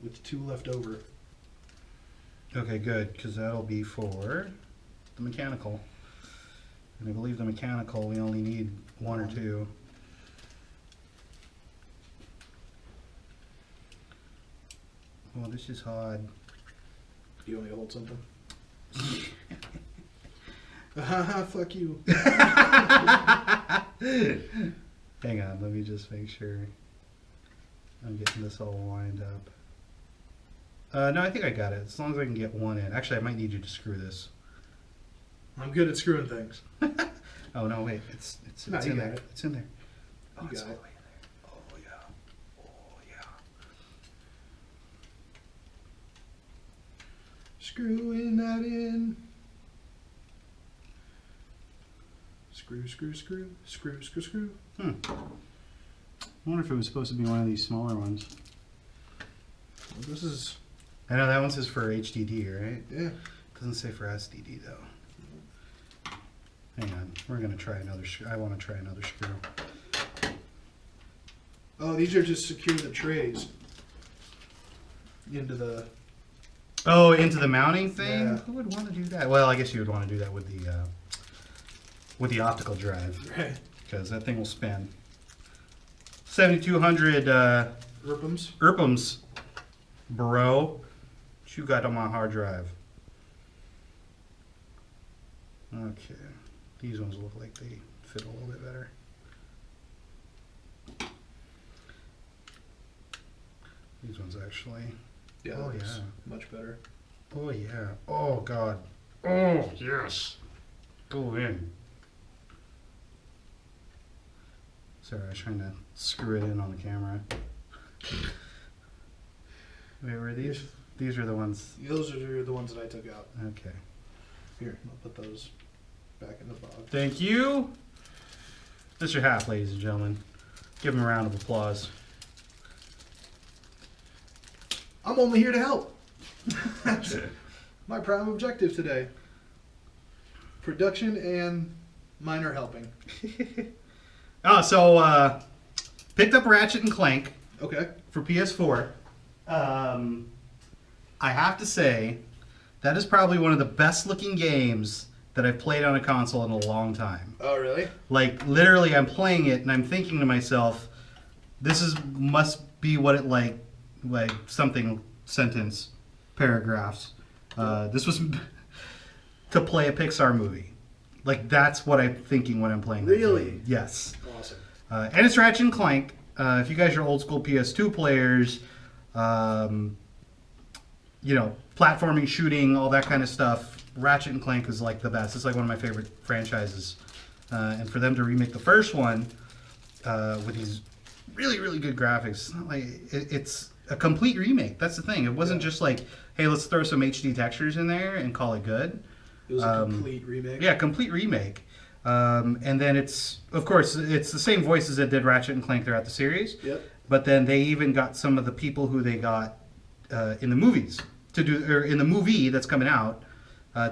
with 2 left over. Okay, good, because that'll be for the mechanical. And I believe the mechanical, we only need 1 or 2. Oh, this is hard. Do you want me to hold something? Haha, fuck you. Hang on, let me just make sure I'm getting this all lined up. No, I think I got it. As long as I can get 1 in. Actually, I might need you to screw this. I'm good at screwing things. Oh no, wait, it's No, in you got there. it. It's in there. Oh, You it's got all it. the way in there. Oh yeah. Oh yeah. Screwing that in. Screw, screw, screw, screw, screw, screw. I wonder if it was supposed to be one of these smaller ones. Well, this is, I know that one says for HDD, right? yeah. Doesn't say for SDD though. Hang on, we're gonna try another screw. I want to try another screw. Oh, these are just secure the trays into the. Oh, into the mounting thing? Yeah. Who would want to do that? Well, I guess you would want to do that with the optical drive, Right. because that thing will spin. 7200 Ripums. Irpums, bro. What you got on my hard drive? Okay, these ones look like they fit a little bit better. These ones actually. Yeah, Oh, that looks yeah. much better. Oh yeah. Oh god. Oh yes. Go in. Sorry, I was trying to screw it in on the camera. Wait, were these? These are the ones. Those are the ones that I took out. Okay. Here, I'll put those back in the box. Thank you. Mr. Half, ladies and gentlemen. Give him a round of applause. I'm only here to help. That's my prime objective today. Production and minor helping. Oh, so picked up Ratchet and Clank Okay. for PS4. I have to say, that is probably one of the best looking games that I've played on a console in a long time. Oh, really? Like, literally, I'm playing it and I'm thinking to myself, must be what it like something, sentence, paragraphs. This was to play a Pixar movie. Like, that's what I'm thinking when I'm playing that Really? game. Yes. Awesome. And it's Ratchet and Clank. If you guys are old school PS2 players, you know, platforming, shooting, all that kind of stuff, Ratchet and Clank is like the best. It's like one of my favorite franchises. And for them to remake the first one with these really, really good graphics, it's not like it's a complete remake. That's the thing. It wasn't just like, hey, let's throw some HD textures in there and call it good. It was a complete remake. Yeah, complete remake. And then it's, of course, it's the same voices that did Ratchet and Clank throughout the series. Yep. But then they even got some of the people who they got in the movies to do, or in the movie that's coming out,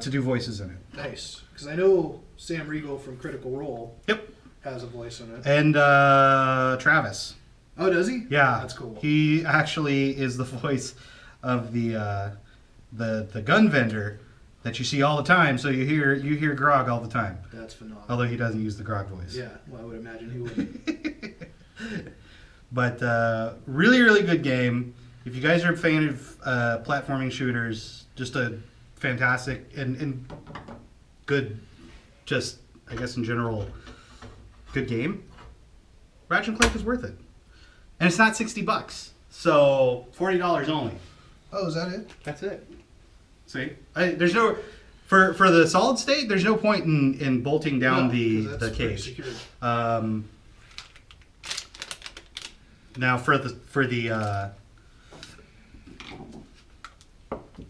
to do voices in it. Nice. Because I know Sam Riegel from Critical Role. Yep. Has a voice in it. And Travis. Oh, does he? Yeah, That's cool. He actually is the voice of the gun vendor that you see all the time. So you hear Grog all the time. That's phenomenal. Although he doesn't use the Grog voice. Yeah, well, I would imagine he would. But really, really good game. If you guys are a fan of platforming shooters, just a fantastic and good, just I guess in general, good game. Ratchet and Clank is worth it, and it's not $60, so $40 only. Oh, is that it? That's it. See, there's no for the solid state. There's no point in bolting down No, 'cause the that's pretty cage. secure. Now for the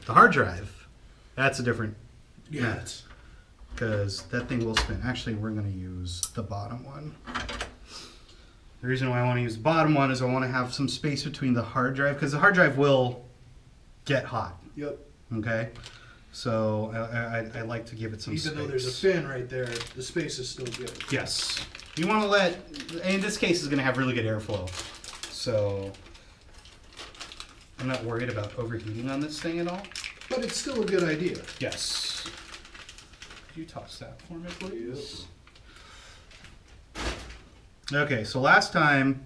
hard drive, that's a different Yeah. match because that thing will spin. Actually, we're going to use the bottom one. The reason why I want to use the bottom one is I want to have some space between the hard drive because the hard drive will get hot. Yep. Okay, so I like to give it some Even space. though there's a fin right there, the space is still good. Yes, you want to let. In this case, is going to have really good airflow, so I'm not worried about overheating on this thing at all. But it's still a good idea. Yes. Could you toss that for me, please? Okay, so last time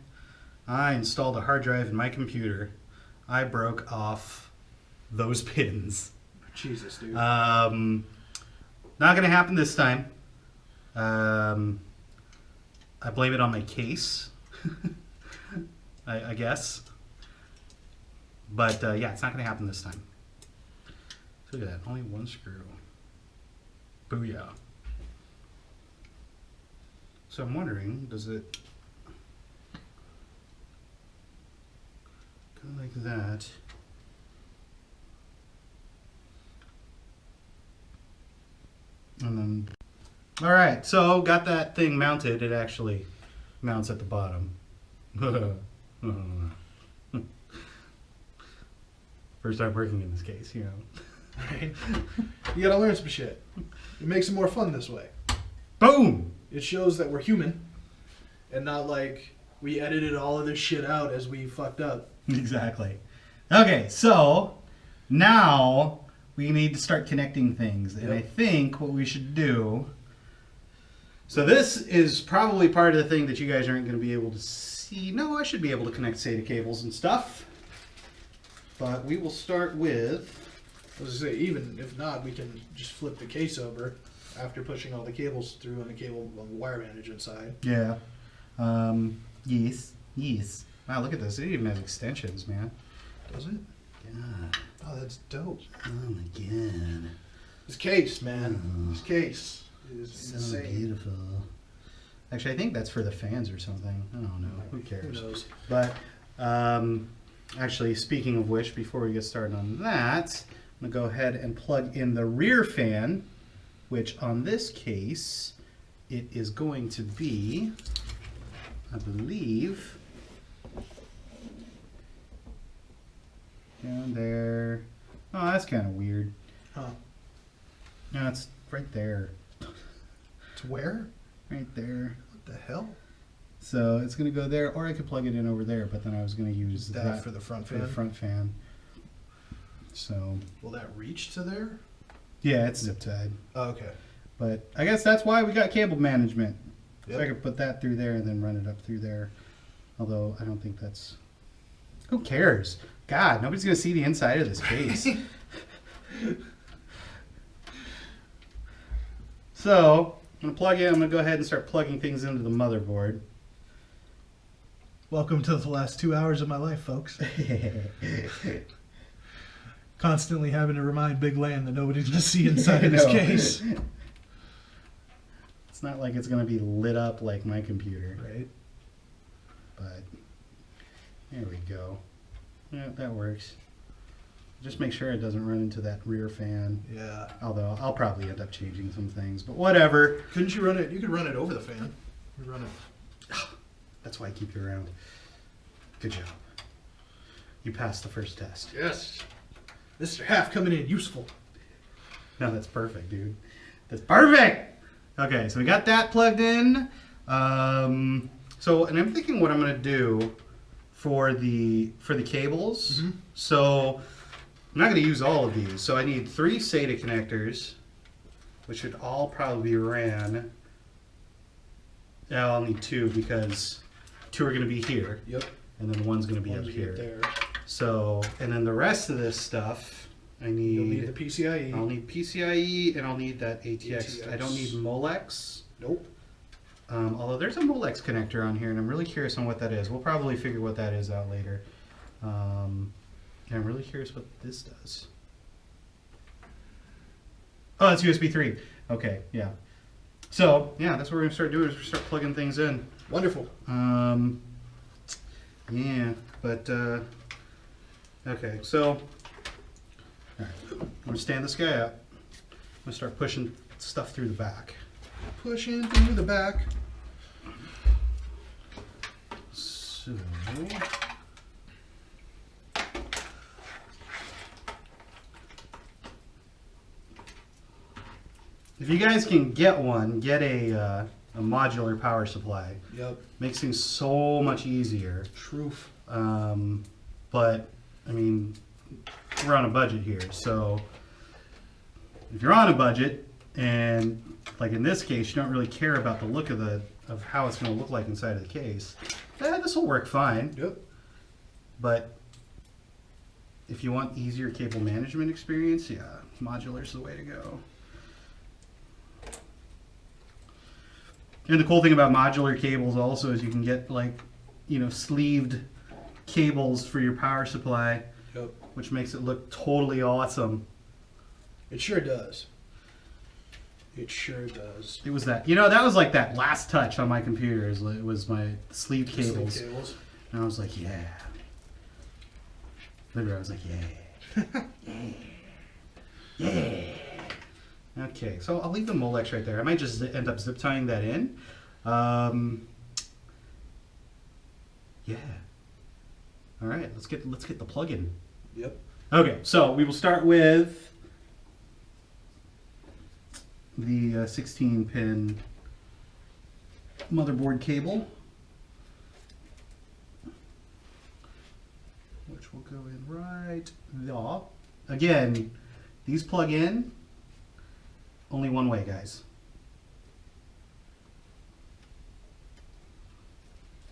I installed a hard drive in my computer, I broke off those pins. Jesus, dude. Not going to happen this time. I blame it on my case, I guess. But yeah, it's not going to happen this time. Look at that, only one screw. Booyah. So I'm wondering, does it go like that? And then, all right, so got that thing mounted. It actually mounts at the bottom. First time working in this case, you know. Right? You gotta learn some shit. It makes it more fun this way. Boom! It shows that we're human, and not like we edited all of this shit out as we fucked up. Exactly. Okay, so now we need to start connecting things. And Yep. I think what we should do... So this is probably part of the thing that you guys aren't going to be able to see. No, I should be able to connect SATA cables and stuff. But we will start with... I was gonna say, even if not, we can just flip the case over after pushing all the cables through and the cable on the wire management side. Yeah. Yes. Yes. Wow, look at this. It even has extensions, man. Does it? God. Oh, that's dope. Oh my god. This case, man. Oh. This case is So insane. beautiful. Actually, I think that's for the fans or something. I don't know. Who cares? Who knows? But actually, speaking of which, before we get started on that, I'm going to go ahead and plug in the rear fan, which on this case, it is going to be, I believe, down there. Oh, that's kind of weird. Huh. No, it's right there. To where? Right there. What the hell? So it's going to go there, or I could plug it in over there, but then I was going to use That for the front for fan? the front fan. So, Will that reach to there? yeah, it's zip tied. Oh, okay. But I guess that's why we got cable management. Yep. So I could put that through there and then run it up through there. Although I don't think that's... Who cares? God, nobody's going to see the inside of this case. So, I'm going to plug in. I'm going to go ahead and start plugging things into the motherboard. Welcome to the last 2 hours of my life, folks. Constantly having to remind Big Lan that nobody's going to see inside of this I know. case. It's not like it's going to be lit up like my computer. Right? But there we go. Yeah, that works. Just make sure it doesn't run into that rear fan. Yeah. Although I'll probably end up changing some things, but whatever. Couldn't you run it? You could run it over the fan. You run it. That's why I keep you around. Good job. You passed the first test. Yes. Mr. Half coming in useful. No, that's perfect, dude. That's perfect. Okay, so we got that plugged in. And I'm thinking what I'm gonna do for the cables. Mhm. So I'm not gonna use all of these. So I need 3 SATA connectors, which should all probably be ran. Yeah, I'll need 2 because 2 are gonna be here, Yep. and then 1's gonna be up here. There. So, and then the rest of this stuff, I need. You'll need the PCIe. I'll need PCIe and I'll need that ATX. ATX. I don't need Molex. Nope. Although there's a Molex connector on here, and I'm really curious on what that is. We'll probably figure what that is out later. And I'm really curious what this does. Oh, it's USB 3. Okay, yeah. So, yeah, that's what we're going to start doing is we start plugging things in. Wonderful. Yeah, but, okay, so, all right, I'm going to stand this guy up. I'm going to start pushing stuff through the back. Pushing through the back. So, if you guys can get one, get a modular power supply. Yep. Makes things so much easier. Truth. But I mean, we're on a budget here, so if you're on a budget and like in this case, you don't really care about the look of how it's going to look like inside of the case, this will work fine. Yep. But if you want easier cable management experience, yeah, modular's the way to go. And the cool thing about modular cables also is you can get like, sleeved cables for your power supply, Yep. which makes it look totally awesome. It sure does. It sure does. It was that, that was like that last touch on my computer. It was my sleeved cables. Sleeve cables. And I was like, yeah. Literally, I was like, yeah. Yeah. Okay, so I'll leave the Molex right there. I might just end up zip tying that in. Yeah. All right, let's get the plug-in. Yep. Okay, so we will start with the 16-pin motherboard cable, which will go in right there. Again, these plug in only one way, guys.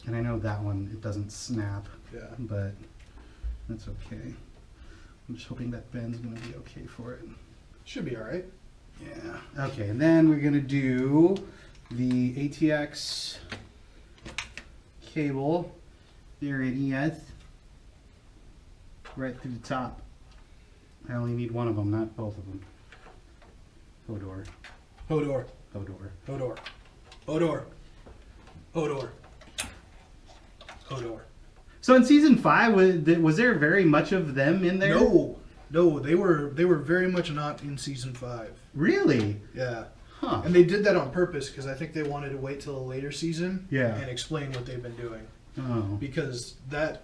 And I know that one, it doesn't snap, Yeah. but that's okay. I'm just hoping that Ben's going to be okay for it. Should be all right. Yeah. Okay, and then we're going to do the ATX cable. There it is. Right through the top. I only need one of them, not both of them. Hodor. Hodor. Hodor. Hodor. Hodor. Hodor. Hodor. So in season 5, was there very much of them in there? No, they were very much not in season 5. Really? Yeah. Huh. And they did that on purpose because I think they wanted to wait till a later season Yeah. and explain what they've been doing. Oh. Because the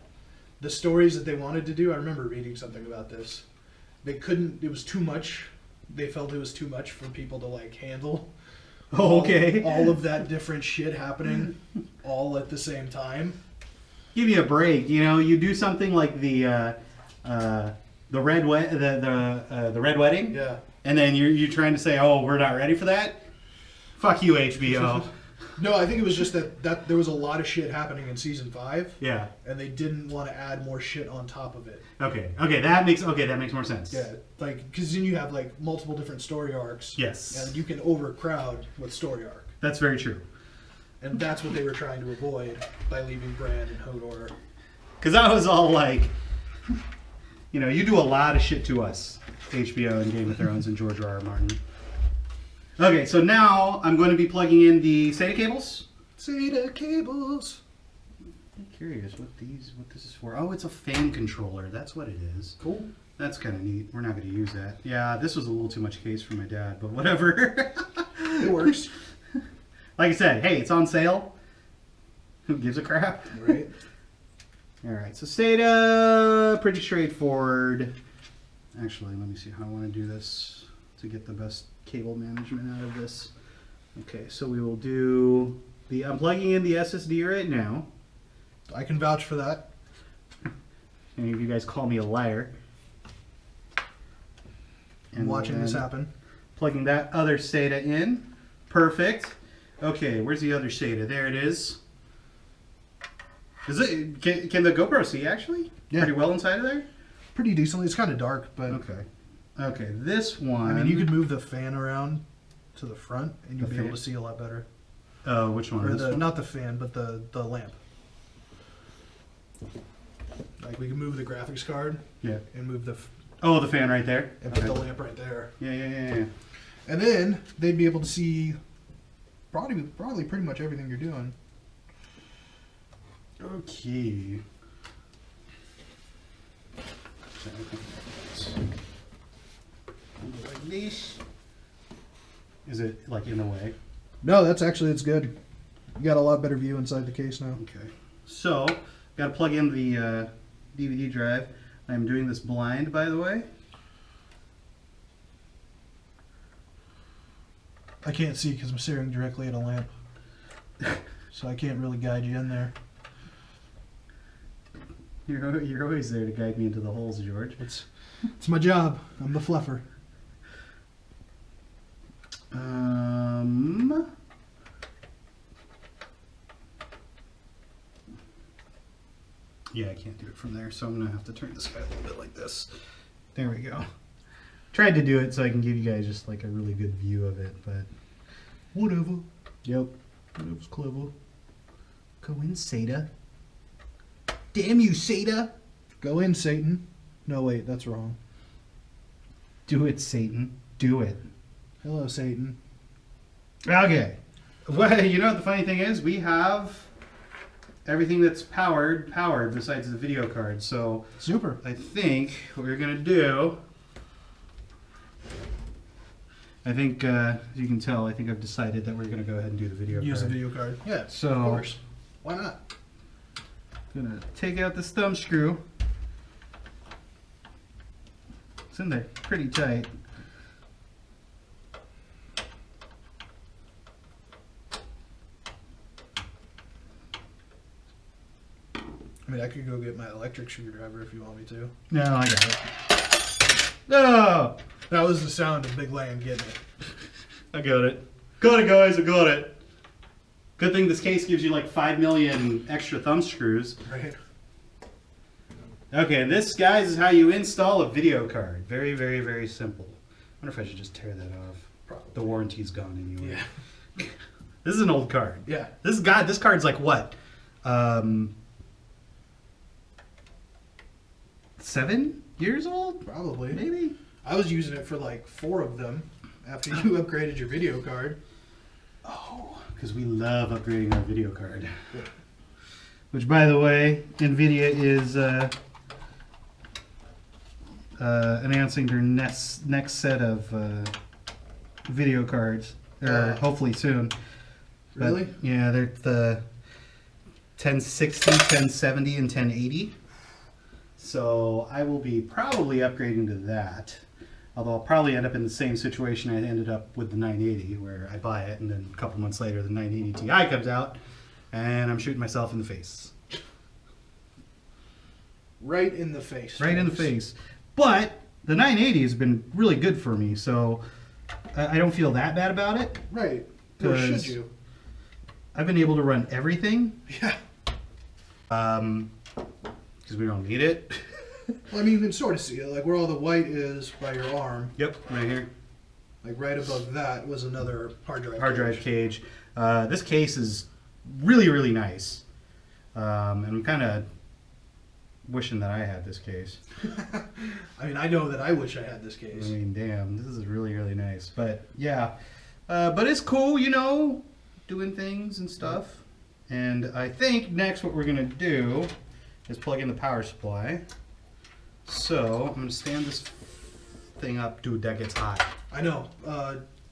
stories that they wanted to do, I remember reading something about this. They couldn't, it was too much. They felt it was too much for people to like handle. Oh, okay. All of that different shit happening all at the same time. Give me a break. You do something like the red wedding, Yeah. and then you're trying to say, oh, we're not ready for that. Fuck you, HBO. No, I think it was just that there was a lot of shit happening in season 5, Yeah. and they didn't want to add more shit on top of it. Okay, that makes more sense. Yeah, like because then you have like multiple different story arcs. Yes. And you can overcrowd with story arc, That's very true. and that's what they were trying to avoid by leaving Bran and Hodor. Because I was all like, you know, you do a lot of shit to us, HBO and Game of Thrones and George R.R. Martin. Okay, so now I'm going to be plugging in the SATA cables. SATA cables. I'm curious what this is for. Oh, it's a fan controller. That's what it is. Cool. That's kind of neat. We're not going to use that. Yeah, this was a little too much case for my dad, but whatever. It works. Like I said, hey, it's on sale. Who gives a crap? Right. All right, so SATA, pretty straightforward. Actually, let me see how I want to do this to get the best cable management out of this. Okay, so we will do I'm plugging in the SSD right now. I can vouch for that. Any of you guys call me a liar. I'm watching this then happen. Plugging that other SATA in. Perfect. Okay, where's the other SATA? There it is. Is it? Can the GoPro see actually? Yeah. Pretty well inside of there? Pretty decently. It's kind of dark, but Okay. Okay, this one. I mean, you could move the fan around to the front, and you'll The be able fan? to see a lot better. Oh, which one? Or This one? not the fan, but the lamp. Like we can move the graphics card Yeah. and move the Oh, the fan right there. and put Okay. the lamp right there, Yeah. and then they'd be able to see probably pretty much everything you're doing. Okay. Like this. Is it like in the way? No, it's good. You got a lot better view inside the case now. Okay. So, got to plug in the DVD drive. I'm doing this blind, by the way. I can't see because I'm staring directly at a lamp, so I can't really guide you in there. You're always there to guide me into the holes, George. It's my job. I'm the fluffer. Yeah, I can't do it from there, so I'm gonna have to turn this guy a little bit like this. There we go. Tried to do it so I can give you guys just like a really good view of it, but Whatever. yep. That was clever. Go in, SATA. Damn you, SATA! Go in, Satan. No, wait, that's wrong. Do it, Satan. Do it. Hello, Satan. Okay. Well, you know what the funny thing is? We have everything that's powered besides the video card. So Super. I think what we're gonna do. I think, as you can tell, I think I've decided that we're gonna go ahead and do the video Use a card. video card. Yeah, So of course. Why not? gonna take out this thumb screw. It's in there pretty tight. I mean, I could go get my electric screwdriver if you want me to. No, I got it. No! That was the sound of Big Lan getting it. I got it. Got it, guys, I got it. Good thing this case gives you like 5 million extra thumb screws. Right. Okay, this, guys, is how you install a video card. Very, very, very simple. I wonder if I should just tear that off. Probably. The warranty's gone anyway. Yeah. This is an old card. Yeah. This card's like what? 7 years old? Probably. Maybe? I was using it for like 4 of them after you upgraded your video card. Oh, because we love upgrading our video card. Which, by the way, NVIDIA is announcing their next set of video cards, hopefully soon. But, Really? yeah, they're the 1060, 1070, and 1080. So I will be probably upgrading to that. Although I'll probably end up in the same situation I ended up with the 980, where I buy it and then a couple months later the 980 Ti comes out and I'm shooting myself in the face. Right in the face. Right in the folks. face. But the 980 has been really good for me, so I don't feel that bad about it. Right. Or should 'Cause you? I've been able to run everything. Yeah. Because we don't need it. Well, I mean, you can sort of see it. Like where all the white is by your arm, Yep, right here. like right above that was another hard drive. Hard drive cage. This case is really, really nice. And I'm kind of wishing that I had this case. I mean, I know that I wish I had this I case. mean, damn, this is really, really nice. But yeah, but it's cool, you know, doing things and stuff. And I think next what we're gonna do is plug in the power supply. So I'm gonna stand this thing up. Dude, that gets hot. I know.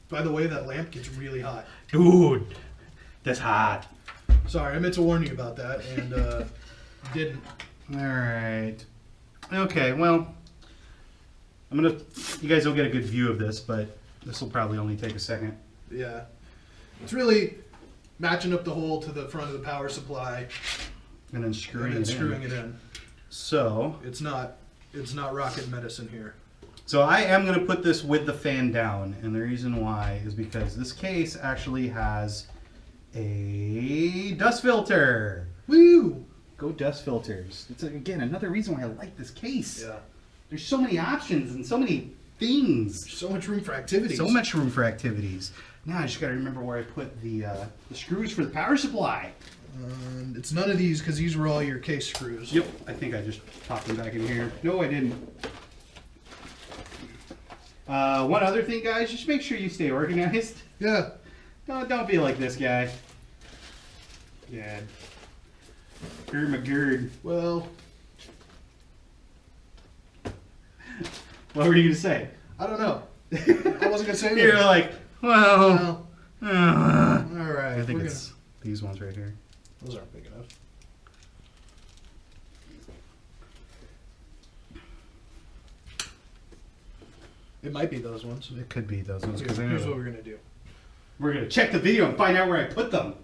By the way, that lamp gets really hot. Dude, that's hot. Sorry, I meant to warn you about that, and didn't. All right. Okay, well, you guys will get a good view of this, but this will probably only take a second. Yeah. It's really matching up the hole to the front of the power supply And then screwing and then it screwing in. it in. So It's not rocket medicine here. I am going to put this with the fan down, and the reason why is because this case actually has a dust filter. Woo! Go dust filters. It's, again, another reason why I like this case. Yeah. There's so many options and so many things. So much room for activities. So much room for activities. Now I just got to remember where I put the screws for the power supply. It's none of these because these were all your case screws. Yep, I think I just popped them back in here. No, I didn't. One other thing, guys, just make sure you stay organized. Yeah. No, don't be like this guy. Yeah. Gird my gird. Well, What were you going to say? I don't know. I wasn't gonna say anything. You're like, well. Well, all right. I think we're it's these ones right here. Those aren't big enough. It might be those ones. It could be those ones. Here's, Because here's what we're gonna do. we're going to check the video and find out where I put them.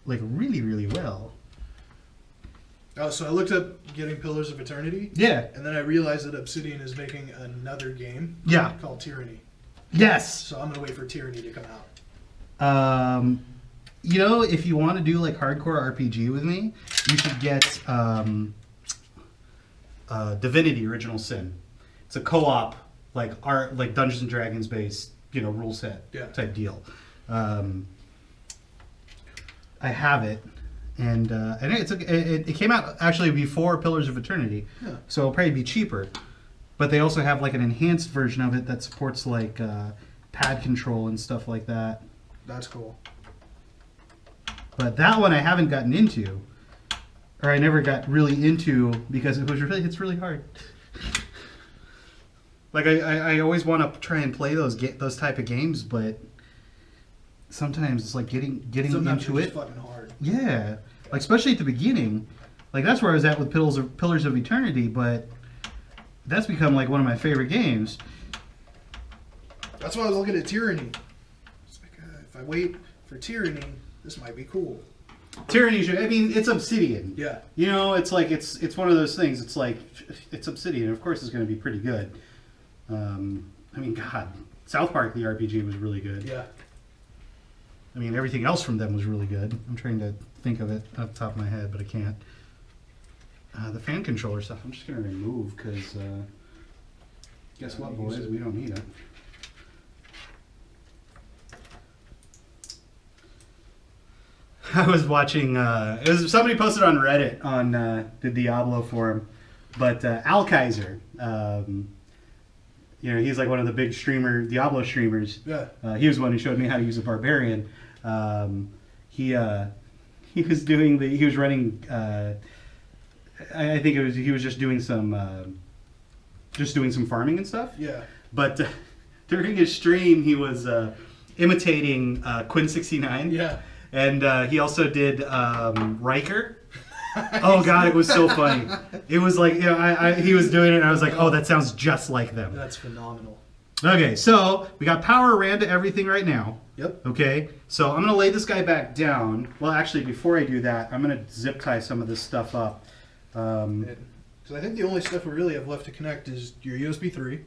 Like, really, really well. Oh, so I looked up getting Pillars of Eternity, Yeah. and then I realized that Obsidian is making another game Yeah. called Tyranny. Yes. So I'm gonna wait for Tyranny to come out. You know, if you want to do like hardcore RPG with me, you should get Divinity: Original Sin. It's a co-op like Dungeons and Dragons based, rule set type deal. I have it, and it came out actually before Pillars of Eternity, so it'll probably be cheaper. But they also have like an enhanced version of it that supports like pad control and stuff like that. That's cool. But that one I haven't gotten into, or I never got really into because it's really hard. Like I always want to try and play those type of games, but sometimes it's like getting Sometimes into it's it. just fucking hard. Yeah, like especially at the beginning, like that's where I was at with Pillars of Eternity, but that's become like one of my favorite games. That's why I was looking at Tyranny. It's like, if I wait for Tyranny, this might be cool. Tyranny, I mean, it's Obsidian. Yeah. It's like it's one of those things. It's like it's Obsidian. Of course, it's going to be pretty good. I mean, God, South Park the RPG was really good. Yeah. I mean, everything else from them was really good. I'm trying to think of it off the top of my head, but I can't. The fan controller stuff, I'm just going to remove because guess what, boys? We don't need it. I was watching. It was somebody posted on Reddit on the Diablo forum, but Al Kaiser. He's like one of the big Diablo streamers. Yeah. He was the one who showed me how to use a barbarian. He was running. I think he was just doing some farming and stuff. Yeah. But during his stream, he was imitating Quinn 69. Yeah. And he also did Riker. Oh God, it was so funny. It was like he was doing it, and I was like, oh, that sounds just like them. That's phenomenal. Okay, so we got power ran to everything right now. Yep. Okay, so I'm gonna lay this guy back down. Well, actually, before I do that, I'm gonna zip tie some of this stuff up. So I think the only stuff we really have left to connect is your USB 3.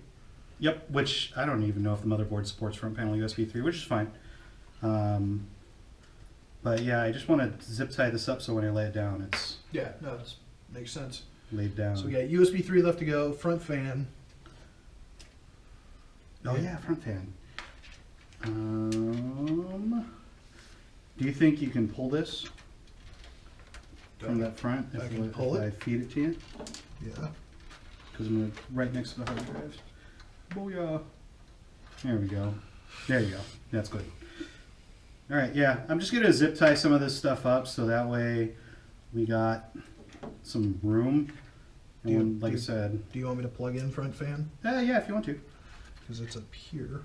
Yep, which I don't even know if the motherboard supports front panel USB 3, which is fine. But yeah, I just want to zip tie this up so when I lay it down, it's Yeah, no, it makes sense. laid down. So we got USB 3 left to go, front fan. Oh yeah, front fan. Do you think you can pull this from that front I if, can pull I it? feed it to you? Yeah. Because I'm right next to the hard drive. Booyah! There we go. There you go. That's good. All right, yeah. I'm just gonna zip tie some of this stuff up so that way we got some room. And like I said, Do you want me to plug in front fan? yeah, if you want to. Because it's up here.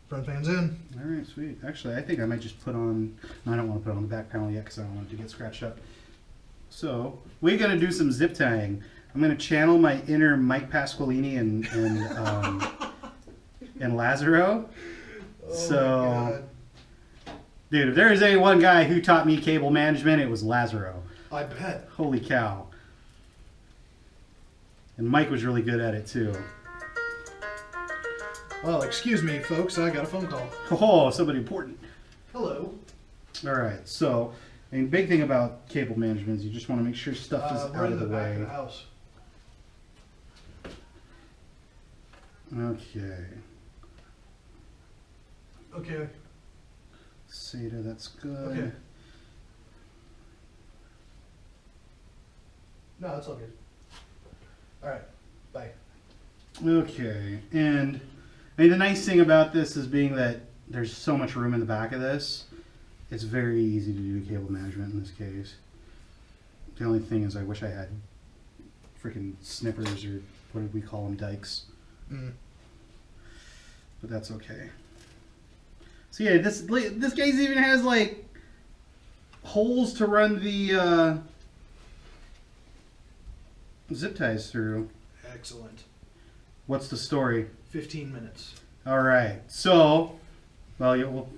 Front fan's in. All right, sweet. Actually, I think I might just put on. No, I don't want to put on the back panel yet because I don't want it to get scratched up. So we're gonna do some zip tying. I'm gonna channel my inner Mike Pasqualini and Lazaro. Oh So, dude, if there is any one guy who taught me cable management, it was Lazaro. I bet. Holy cow! And Mike was really good at it too. Well, excuse me, folks. I got a phone call. Oh, somebody important. Hello. All right, so. I mean, big thing about cable management is you just want to make sure stuff is We're out in of the back way. of the house. Okay. Okay. SATA, that's good. Okay. No, it's all good. All right. Bye. Okay, and I mean, the nice thing about this is being that there's so much room in the back of this, it's very easy to do cable management in this case. The only thing is I wish I had freaking snippers or what did we call them, dikes. Mm. But that's okay. So yeah, this case even has like holes to run the zip ties through. Excellent. What's the story? 15 minutes. All right. So, well,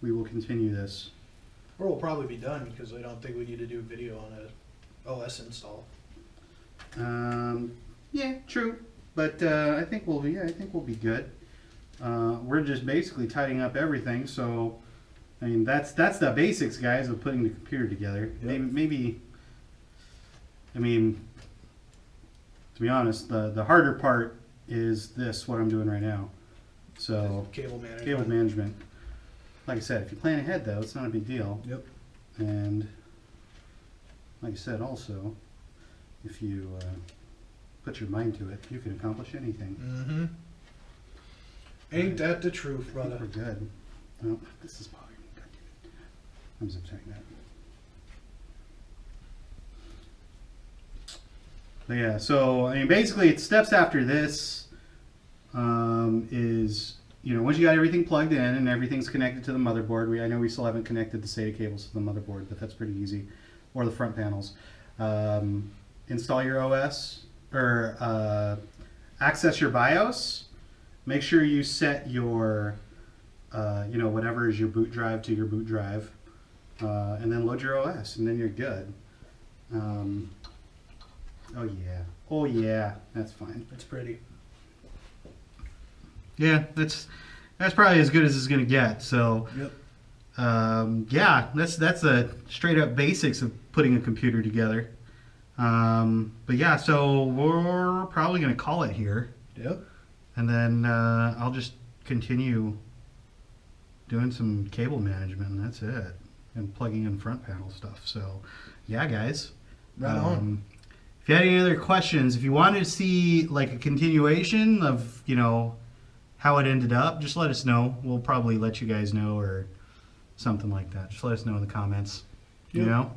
we will continue this. Or we'll probably be done because I don't think we need to do video on a OS install. Yeah, true. But I think we'll be good. We're just basically tidying up everything. So, I mean, that's the basics, guys, of putting the computer together. Yep. Maybe. I mean, to be honest, the harder part is what I'm doing right now. So Cable management. cable management. Like I said, if you plan ahead though, it's not a big deal. Yep. And like I said, also, if you put your mind to it, you can accomplish anything. Mm-hmm. Ain't that the truth, I think brother? we're good. Oh, this is bothering me. God damn it. I'm zip tying that. But yeah, so I mean, basically, it steps after this is, you know, once you got everything plugged in and everything's connected to the motherboard. I know we still haven't connected the SATA cables to the motherboard, but that's pretty easy, or the front panels. Install your OS or access your BIOS. Make sure you set your, you know, whatever is your boot drive to your boot drive, and then load your OS, and then you're good. Oh yeah, that's fine. It's pretty. Yeah, that's probably as good as it's gonna get. So, Yep. yeah, that's a straight up basics of putting a computer together. But yeah, so we're probably gonna call it here, Yep. and then I'll just continue doing some cable management, and that's it, and plugging in front panel stuff. So, yeah, guys. Right on. If you had any other questions, if you wanted to see like a continuation of, you know, how it ended up, just let us know. We'll probably let you guys know or something like that. Just let us know in the comments, you Yep. know?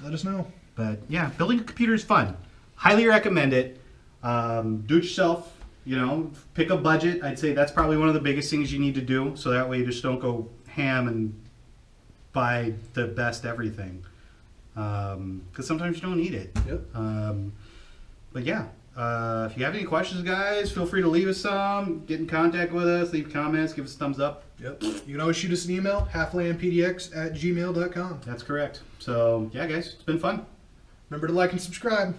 Let us know. But yeah, building a computer is fun. Highly recommend it. Do it yourself, you know, pick a budget. I'd say that's probably one of the biggest things you need to do. So that way you just don't go ham and buy the best everything. Because sometimes you don't need it. Yep. But yeah, if you have any questions, guys, feel free to leave us some. Get in contact with us. Leave comments. Give us a thumbs up. Yep. You can always shoot us an email, halflandpdx@gmail.com. That's correct. So yeah, guys, it's been fun. Remember to like and subscribe.